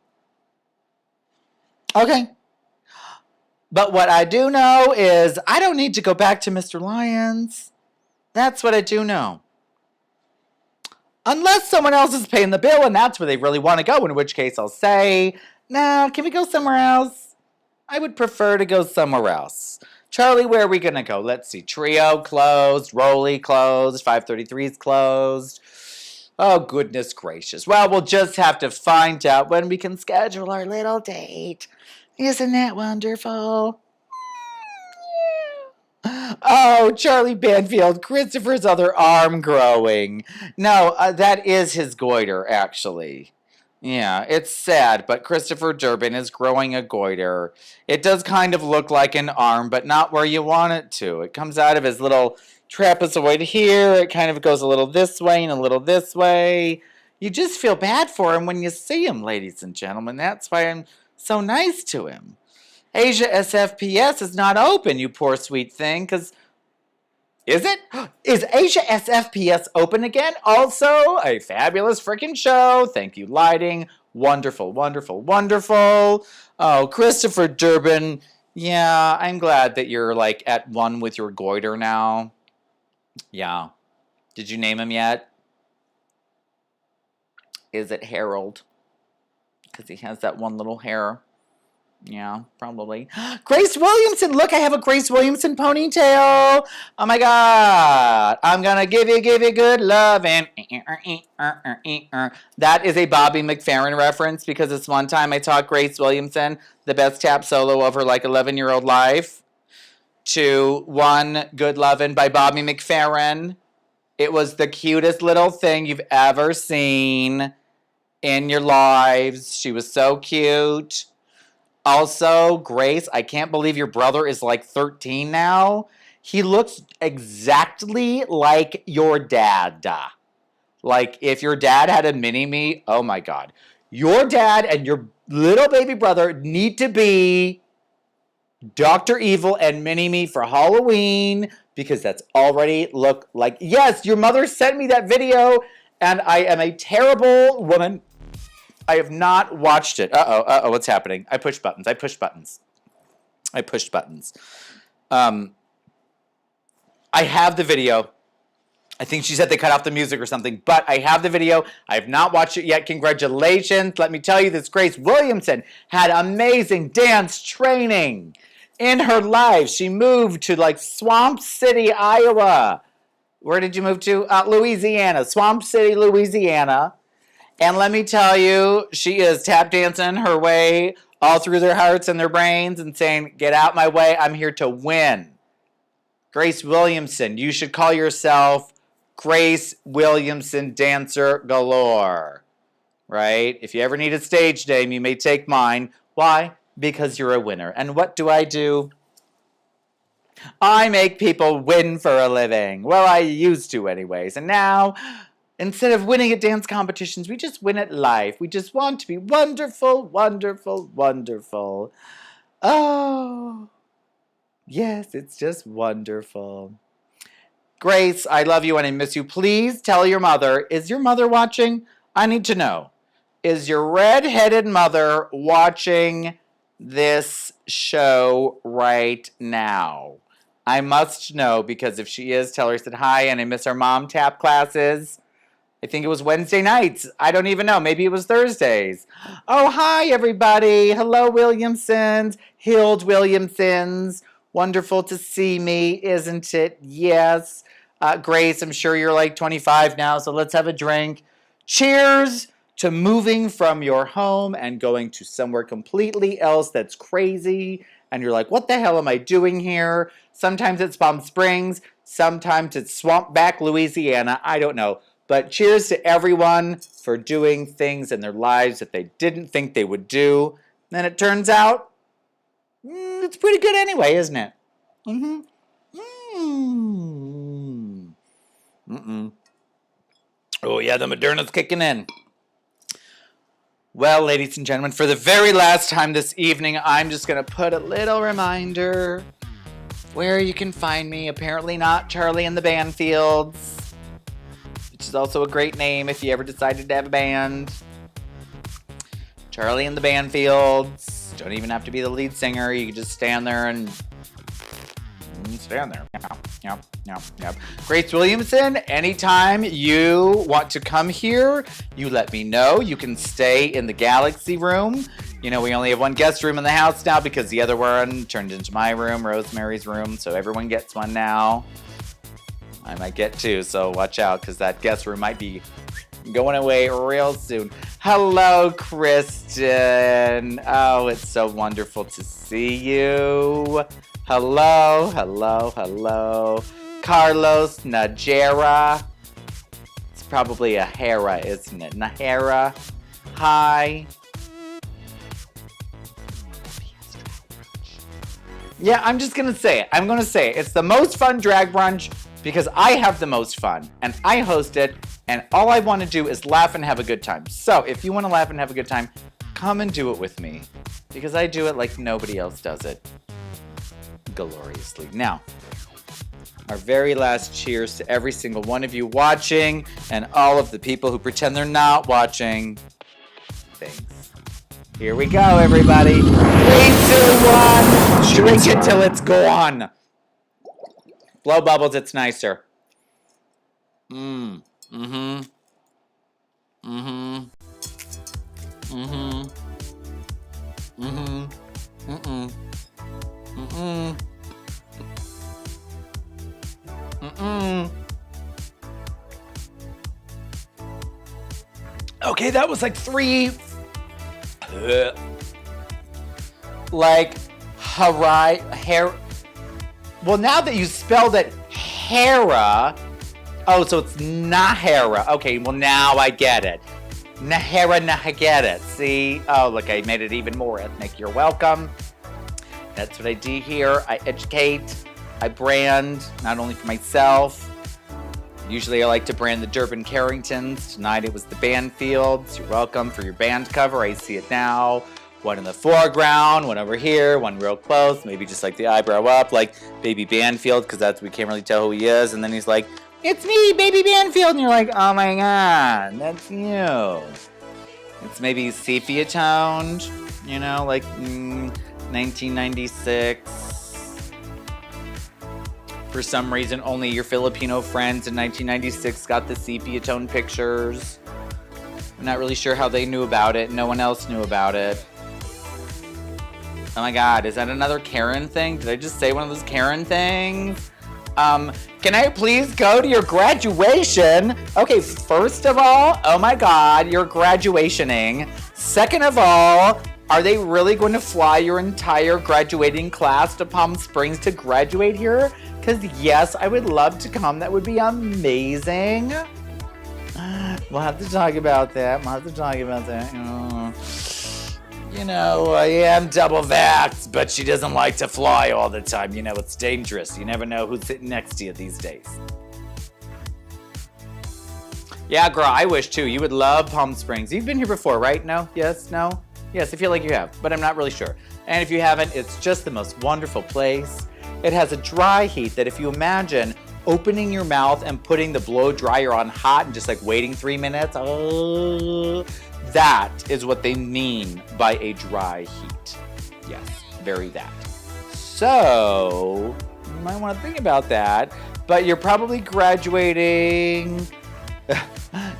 Okay. But what I do know is I don't need to go back to Mr. Lyons. That's what I do know. Unless someone else is paying the bill and that's where they really want to go, in which case I'll say, nah, can we go somewhere else? I would prefer to go somewhere else. Charlie, where are we going to go? Let's see. Trio closed. Rolly closed. 533's closed. Oh, goodness gracious. Well, we'll just have to find out when we can schedule our little date. Isn't that wonderful? Oh, Charlie Banfield, Christopher's other arm growing. No, that is his goiter, actually. Yeah, it's sad, but Christopher Durbin is growing a goiter. It does kind of look like an arm, but not where you want it to. It comes out of his little trapezoid here. It kind of goes a little this way and a little this way. You just feel bad for him when you see him, ladies and gentlemen. That's why I'm so nice to him. Asia SFPS is not open, you poor sweet thing, because... Is it? Is Asia SFPS open again? Also, a fabulous freaking show. Thank you, lighting. Wonderful, wonderful, wonderful. Oh, Christopher Durbin. Yeah, I'm glad that you're, like, at one with your goiter now. Yeah. Did you name him yet? Is it Harold? Because he has that one little hair. Yeah, probably. Grace Williamson! Look, I have a Grace Williamson ponytail! Oh my god! I'm gonna give you good love and... That is a Bobby McFerrin reference because this one time I taught Grace Williamson the best tap solo of her like 11-year-old life to One Good Lovin' by Bobby McFerrin. It was the cutest little thing you've ever seen in your lives. She was so cute. Also, Grace, I can't believe your brother is like 13 now. He looks exactly like your dad. Like, if your dad had a mini-me, oh my god. Your dad and your little baby brother need to be Dr. Evil and mini-me for Halloween because that's already look like... Yes, your mother sent me that video and I am a terrible woman. I have not watched it. Uh-oh, what's happening? I pushed buttons. I have the video. I think she said they cut off the music or something, but I have the video. I have not watched it yet. Congratulations. Let me tell you, this Grace Williamson had amazing dance training in her life. She moved to, like, Swamp City, Iowa. Where did you move to? Louisiana. Swamp City, Louisiana. And let me tell you, she is tap dancing her way all through their hearts and their brains and saying, get out my way, I'm here to win. Grace Williamson, you should call yourself Grace Williamson Dancer Galore. Right? If you ever need a stage name, you may take mine. Why? Because you're a winner. And what do? I make people win for a living. Well, I used to anyways. And now... instead of winning at dance competitions, we just win at life. We just want to be wonderful, wonderful, wonderful. Oh, yes, it's just wonderful. Grace, I love you and I miss you. Please tell your mother. Is your mother watching? I need to know. Is your red-headed mother watching this show right now? I must know because if she is, tell her I said hi and I miss our mom tap classes. I think it was Wednesday nights. I don't even know. Maybe it was Thursdays. Oh, hi, everybody. Hello, Williamsons. Hild Williamsons. Wonderful to see me, isn't it? Yes. Grace, I'm sure you're like 25 now, so let's have a drink. Cheers to moving from your home and going to somewhere completely else that's crazy. And you're like, what the hell am I doing here? Sometimes it's Palm Springs. Sometimes it's Swampback, Louisiana. I don't know. But cheers to everyone for doing things in their lives that they didn't think they would do. And it turns out, it's pretty good anyway, isn't it? Oh, yeah, the Moderna's kicking in. Well, ladies and gentlemen, for the very last time this evening, I'm just going to put a little reminder where you can find me. Apparently not Charlie and the Banfields. which is also a great name if you ever decided to have a band. Charlie and the Banfields. Don't even have to be the lead singer. You can just stand there and stand there. Yep. Grace Williamson, anytime you want to come here, you let me know. You can stay in the Galaxy room. You know, we only have one guest room in the house now because the other one turned into my room, Rosemary's room, so everyone gets one now. I might get two, so watch out because that guest room might be going away real soon. Hello, Kristen. Oh, it's so wonderful to see you. Hello. Carlos Najera. It's probably a Hera, isn't it? Nahera. Hi. Yeah, I'm just going to say it. I'm going to say it. It's the most fun drag brunch because I have the most fun and I host it and all I want to do is laugh and have a good time. So if you want to laugh and have a good time, come and do it with me because I do it like nobody else does it. Gloriously. Now, our very last cheers to every single one of you watching and all of the people who pretend they're not watching. Thanks. Here we go, everybody. 3, 2, 1. Drink it till it's gone. Blow bubbles, it's nicer. Mm-hmm. Okay, that was like 3. Like, hair. Well, now that you spelled it, Hera. Oh, so it's Nahera. Okay, well, now I get it. Nahera, I get it. See? Oh, look, I made it even more ethnic. You're welcome. That's what I do here. I educate. I brand, not only for myself. Usually I like to brand the Durbin Carringtons. Tonight it was the Banfields. You're welcome for your band cover. I see it now. One in the foreground, one over here, one real close. Maybe just like the eyebrow up, like Baby Banfield, because we can't really tell who he is. And then he's like, "It's me, Baby Banfield." And you're like, "Oh my God, that's you." It's maybe sepia toned, you know, like 1996. For some reason, only your Filipino friends in 1996 got the sepia tone pictures. I'm not really sure how they knew about it. No one else knew about it. Oh my God, is that another Karen thing? Did I just say one of those Karen things? Can I please go to your graduation? Okay, first of all, oh my God, you're graduationing. Second of all, are they really going to fly your entire graduating class to Palm Springs to graduate here? Because yes, I would love to come. That would be amazing. We'll have to talk about that. You know, I am double vaxxed, but she doesn't like to fly all the time. You know, it's dangerous. You never know who's sitting next to you these days. Yeah, girl, I wish too. You would love Palm Springs. You've been here before, right? No? Yes? No? Yes, I feel like you have, but I'm not really sure. And if you haven't, it's just the most wonderful place. It has a dry heat that if you imagine opening your mouth and putting the blow dryer on hot and just like waiting 3 minutes, that is what they mean by a dry heat. Yes, very that. So, you might want to think about that, but you're probably graduating.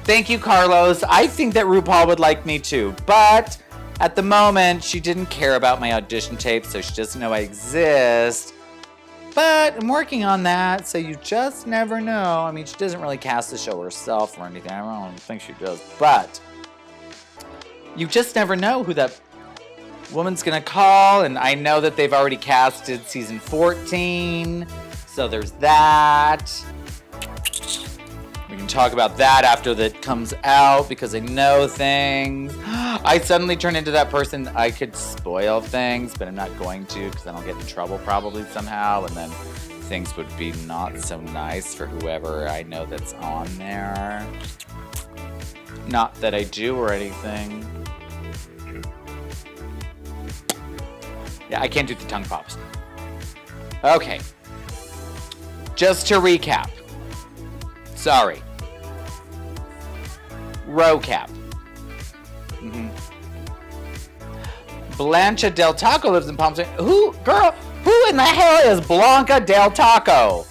Thank you, Carlos. I think that RuPaul would like me too, but at the moment, she didn't care about my audition tape, so she doesn't know I exist. But I'm working on that, so you just never know. I mean, she doesn't really cast the show herself or anything. I don't think she does, but you just never know who that woman's gonna call, and I know that they've already casted season 14, so there's that. We can talk about that after that comes out because I know things. I suddenly turn into that person. I could spoil things, but I'm not going to because then I'll get in trouble probably somehow, and then things would be not so nice for whoever I know that's on there. Not that I do or anything. Yeah, I can't do the tongue pops. Okay. Just to recap. Sorry. row cap. Blanca Del Taco lives in Palm Springs. Who in the hell is Blanca Del Taco?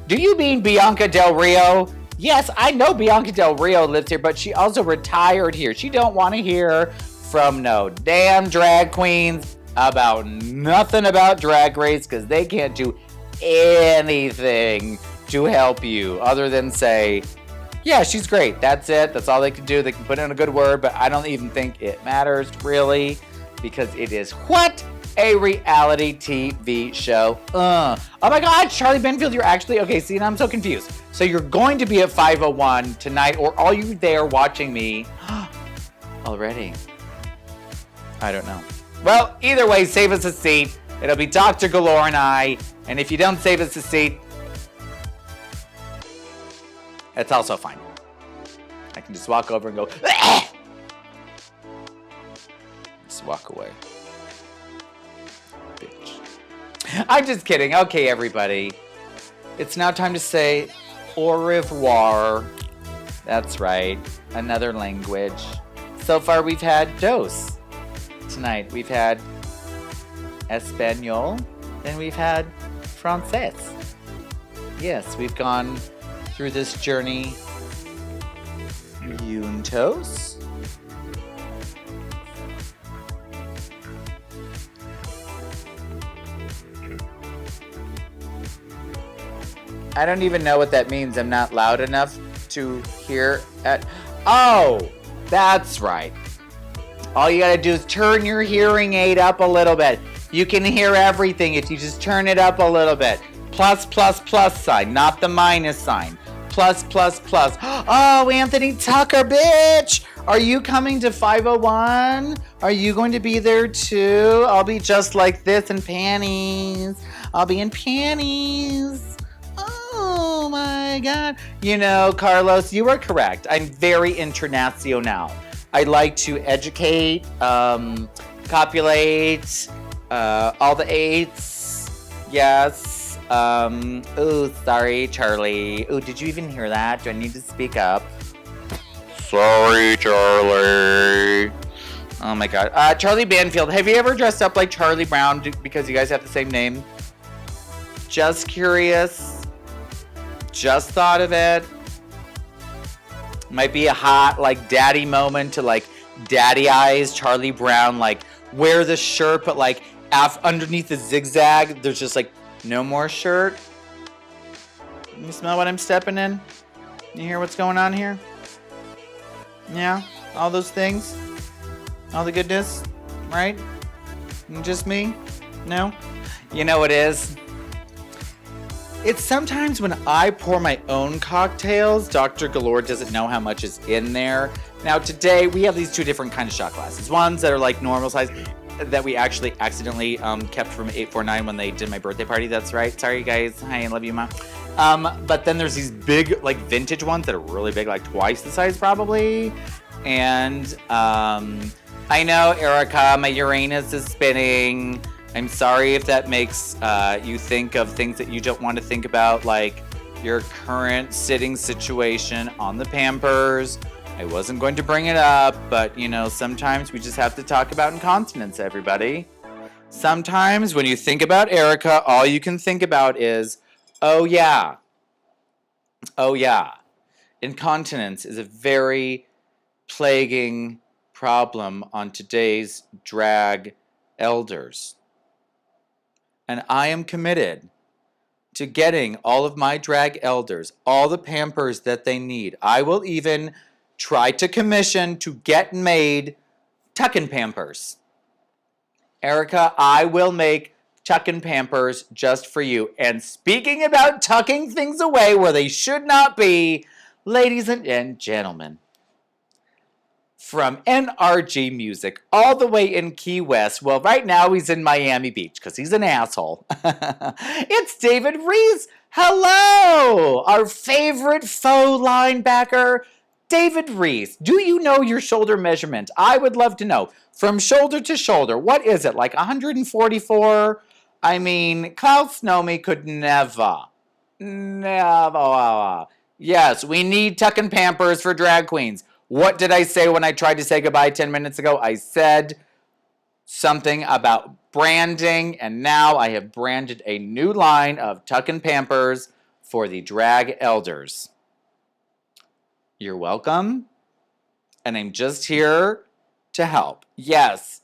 Do you mean Bianca Del Rio? Yes, I know Bianca Del Rio lives here, but she also retired here. She don't want to hear from no damn drag queens about nothing about Drag Race because they can't do anything to help you other than say, yeah, she's great. That's it. That's all they can do. They can put in a good word, but I don't even think it matters really because it is what? A reality TV show. Oh my God, Charlie Benfield, you're actually, okay, see, now I'm so confused. So you're going to be at 501 tonight, or are you there watching me already? I don't know. Well, either way, save us a seat. It'll be Dr. Galore and I, and if you don't save us a seat, it's also fine. I can just walk over and go, ah! Just walk away. Bitch. I'm just kidding. Okay, everybody. It's now time to say au revoir. That's right. Another language. So far, we've had dos. Tonight, we've had Espanol. Then we've had Francés. Yes, we've gone through this journey juntos. I don't even know what that means. I'm not loud enough to hear at... Oh, that's right. All you gotta do is turn your hearing aid up a little bit. You can hear everything if you just turn it up a little bit. Plus, plus, plus sign, not the minus sign. Plus, plus, plus. Oh, Anthony Tucker, bitch! Are you coming to 501? Are you going to be there too? I'll be just like this in panties. I'll be in panties. Oh my God. You know, Carlos, you are correct. I'm very international. I like to educate, copulate, all the eights. Yes. Oh, sorry, Charlie. Oh, did you even hear that? Do I need to speak up? Sorry, Charlie. Oh my God. Charlie Banfield, have you ever dressed up like Charlie Brown because you guys have the same name? Just curious. Just thought of it. Might be a hot, like, daddy moment to, like, daddy eyes, Charlie Brown, like, wear the shirt, but, like, underneath the zigzag, there's just, like, no more shirt. You smell what I'm stepping in? You hear what's going on here? Yeah? All those things? All the goodness? Right? Just me? No? You know what it is? It's sometimes when I pour my own cocktails, Dr. Galore doesn't know how much is in there. Now today, we have these two different kind of shot glasses. Ones that are like normal size, that we actually accidentally kept from 849 when they did my birthday party. That's right. Sorry, guys. Hi, I love you, Ma. But then there's these big, like, vintage ones that are really big, like twice the size probably. And I know, Erica, my Uranus is spinning. I'm sorry if that makes you think of things that you don't want to think about, like your current sitting situation on the Pampers. I wasn't going to bring it up, but, you know, sometimes we just have to talk about incontinence, everybody. Sometimes when you think about Erica, all you can think about is, oh yeah. Oh yeah. Incontinence is a very plaguing problem on today's drag elders. And I am committed to getting all of my drag elders all the Pampers that they need. I will even try to commission to get made tuckin' Pampers. Erica, I will make tuckin' Pampers just for you. And speaking about tucking things away where they should not be, ladies and gentlemen, from NRG Music all the way in Key West. Well, right now he's in Miami Beach because he's an asshole. It's David Rees. Hello! Our favorite faux linebacker, David Rees. Do you know your shoulder measurement? I would love to know. From shoulder to shoulder, what is it? Like 144? I mean, Klaus Nomi could never. Never. Yes, we need tuckin' Pampers for drag queens. What did I say when I tried to say goodbye 10 minutes ago? I said something about branding, and now I have branded a new line of Tuck and Pampers for the drag elders. You're welcome, and I'm just here to help. Yes,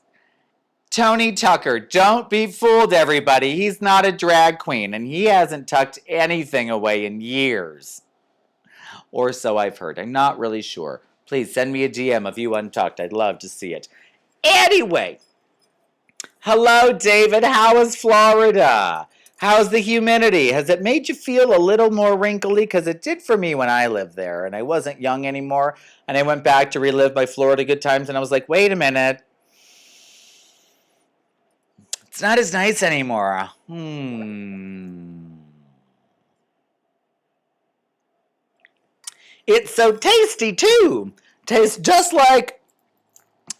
Tony Tucker, don't be fooled, everybody. He's not a drag queen, and he hasn't tucked anything away in years. Or so I've heard. I'm not really sure. Please send me a DM of you untucked. I'd love to see it. Anyway, hello, David. How is Florida? How's the humidity? Has it made you feel a little more wrinkly? Because it did for me when I lived there, and I wasn't young anymore, and I went back to relive my Florida good times, and I was like, wait a minute. It's not as nice anymore. It's so tasty, too. Tastes just like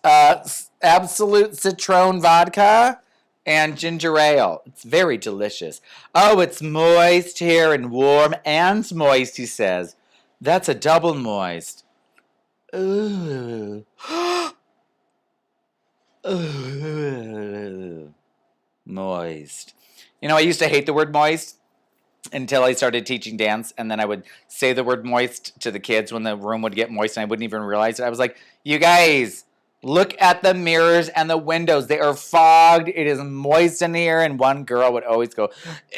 Absolute Citron vodka and ginger ale. It's very delicious. Oh, it's moist here and warm and moist, he says. That's a double moist. Ooh. Ooh. Moist. You know, I used to hate the word moist until I started teaching dance, and then I would say the word moist to the kids when the room would get moist, and I wouldn't even realize it. I was like, you guys, look at the mirrors and the windows. They are fogged. It is moist in here, and one girl would always go,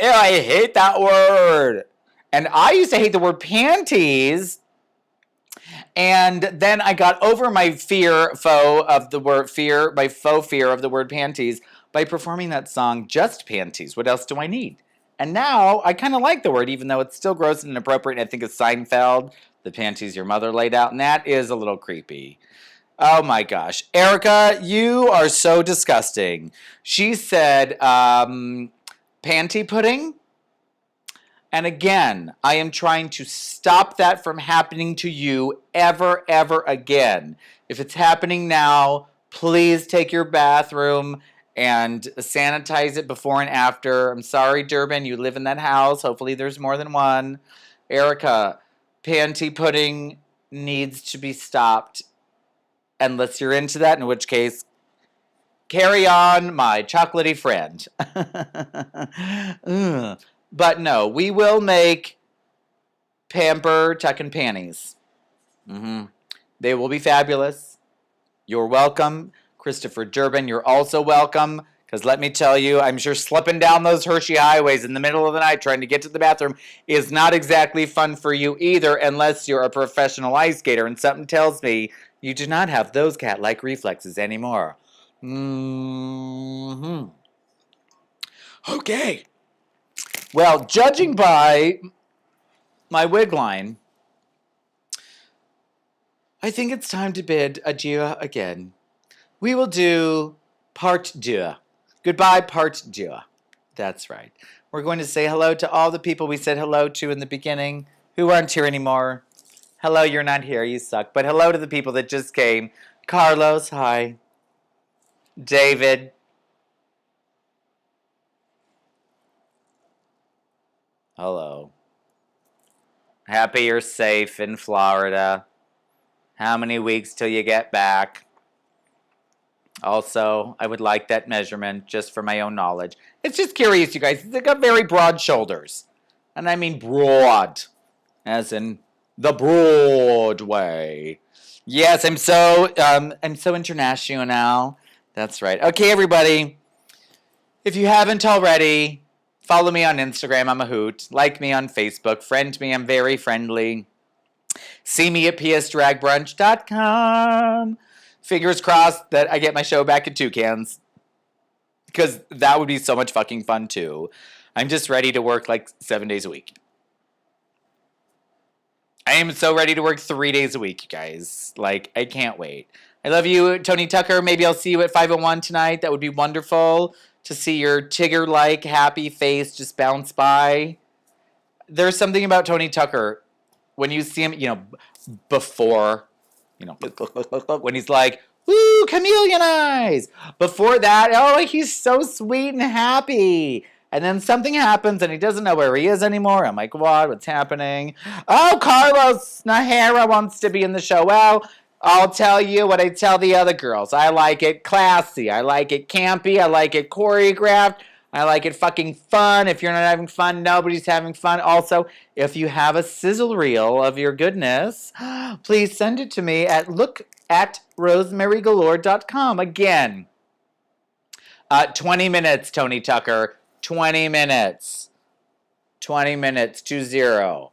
ew, I hate that word. And I used to hate the word panties, and then I got over my faux fear of the word panties by performing that song, Just Panties. What else do I need? And now I kind of like the word, even though it's still gross and inappropriate. And I think of Seinfeld, the panties your mother laid out, and that is a little creepy. Oh my gosh. Erica, you are so disgusting. She said, panty pudding? And again, I am trying to stop that from happening to you ever, ever again. If it's happening now, please take your bathroom and sanitize it before and after. I'm sorry, Durbin, you live in that house. Hopefully there's more than one. Erica, panty pudding needs to be stopped. Unless you're into that, in which case, carry on, my chocolatey friend. But no, we will make Pamper Tuck and Panties. They will be fabulous. You're welcome. Christopher Durbin, you're also welcome. Because let me tell you, I'm sure slipping down those Hershey highways in the middle of the night trying to get to the bathroom is not exactly fun for you either, unless you're a professional ice skater. And something tells me you do not have those cat-like reflexes anymore. Okay. Well, judging by my wig line, I think it's time to bid adieu again. We will do part deux. Goodbye, part deux. That's right. We're going to say hello to all the people we said hello to in the beginning who aren't here anymore. Hello, you're not here. You suck. But hello to the people that just came. Carlos, hi. David. Hello. Happy you're safe in Florida. How many weeks till you get back? Also, I would like that measurement just for my own knowledge. It's just curious, you guys. They got very broad shoulders. And I mean broad. As in the Broadway. Yes, I'm so international now. That's right. Okay, everybody. If you haven't already, follow me on Instagram. I'm a hoot. Like me on Facebook. Friend me. I'm very friendly. See me at psdragbrunch.com. Fingers crossed that I get my show back in Toucans. Because that would be so much fucking fun, too. I'm just ready to work like 7 days a week. I am so ready to work 3 days a week, you guys. Like, I can't wait. I love you, Tony Tucker. Maybe I'll see you at 501 tonight. That would be wonderful to see your Tigger-like happy face just bounce by. There's something about Tony Tucker when you see him, before, when he's like, woo, chameleon eyes. Before that, oh, he's so sweet and happy. And then something happens and he doesn't know where he is anymore. I'm like, what? What's happening? Oh, Carlos Nahara wants to be in the show. Well, I'll tell you what I tell the other girls. I like it classy. I like it campy. I like it choreographed. I like it fucking fun. If you're not having fun, nobody's having fun. Also, if you have a sizzle reel of your goodness, please send it to me at look@rosemarygalore.com. Again, 20 minutes, Tony Tucker. 20 minutes. 20 minutes, 2-0.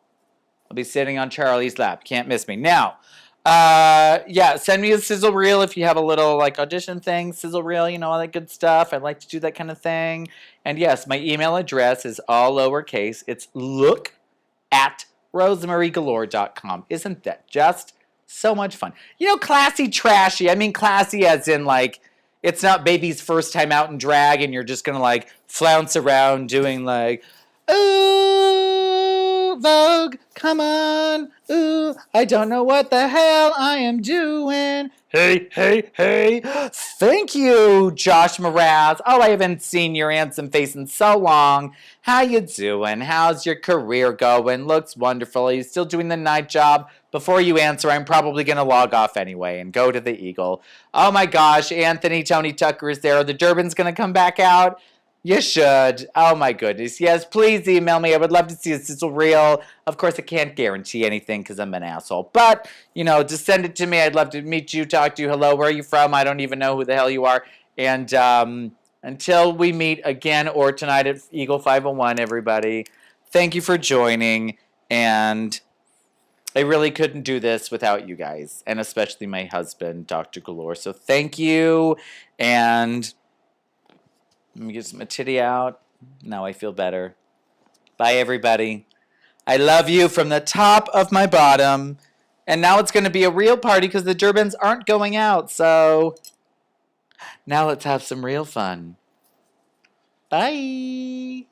I'll be sitting on Charlie's lap. Can't miss me. Now, yeah, send me a sizzle reel if you have a little like audition thing, sizzle reel, you know, all that good stuff. I'd like to do that kind of thing. And yes, my email address is all lowercase. It's look@rosemarygalore.com. Isn't that just so much fun? You know, classy, trashy. I mean, classy as in like, it's not baby's first time out in drag and you're just gonna like flounce around doing like, ooh, Vogue, come on, ooh, I don't know what the hell I am doing. Hey, hey, hey. Thank you, Josh Mraz. Oh, I haven't seen your handsome face in so long. How you doing? How's your career going? Looks wonderful. Are you still doing the night job? Before you answer, I'm probably going to log off anyway and go to the Eagle. Oh my gosh, Anthony Tony Tucker is there. Are the Durbans going to come back out? You should. Oh my goodness. Yes, please email me. I would love to see a sizzle reel. Of course, I can't guarantee anything because I'm an asshole. But, you know, just send it to me. I'd love to meet you, talk to you. Hello, where are you from? I don't even know who the hell you are. And until we meet again or tonight at Eagle 501, everybody, thank you for joining. And I really couldn't do this without you guys. And especially my husband, Dr. Galore. So thank you. And let me get my titty out. Now I feel better. Bye, everybody. I love you from the top of my bottom. And now it's going to be a real party because the Durbans aren't going out. So now let's have some real fun. Bye.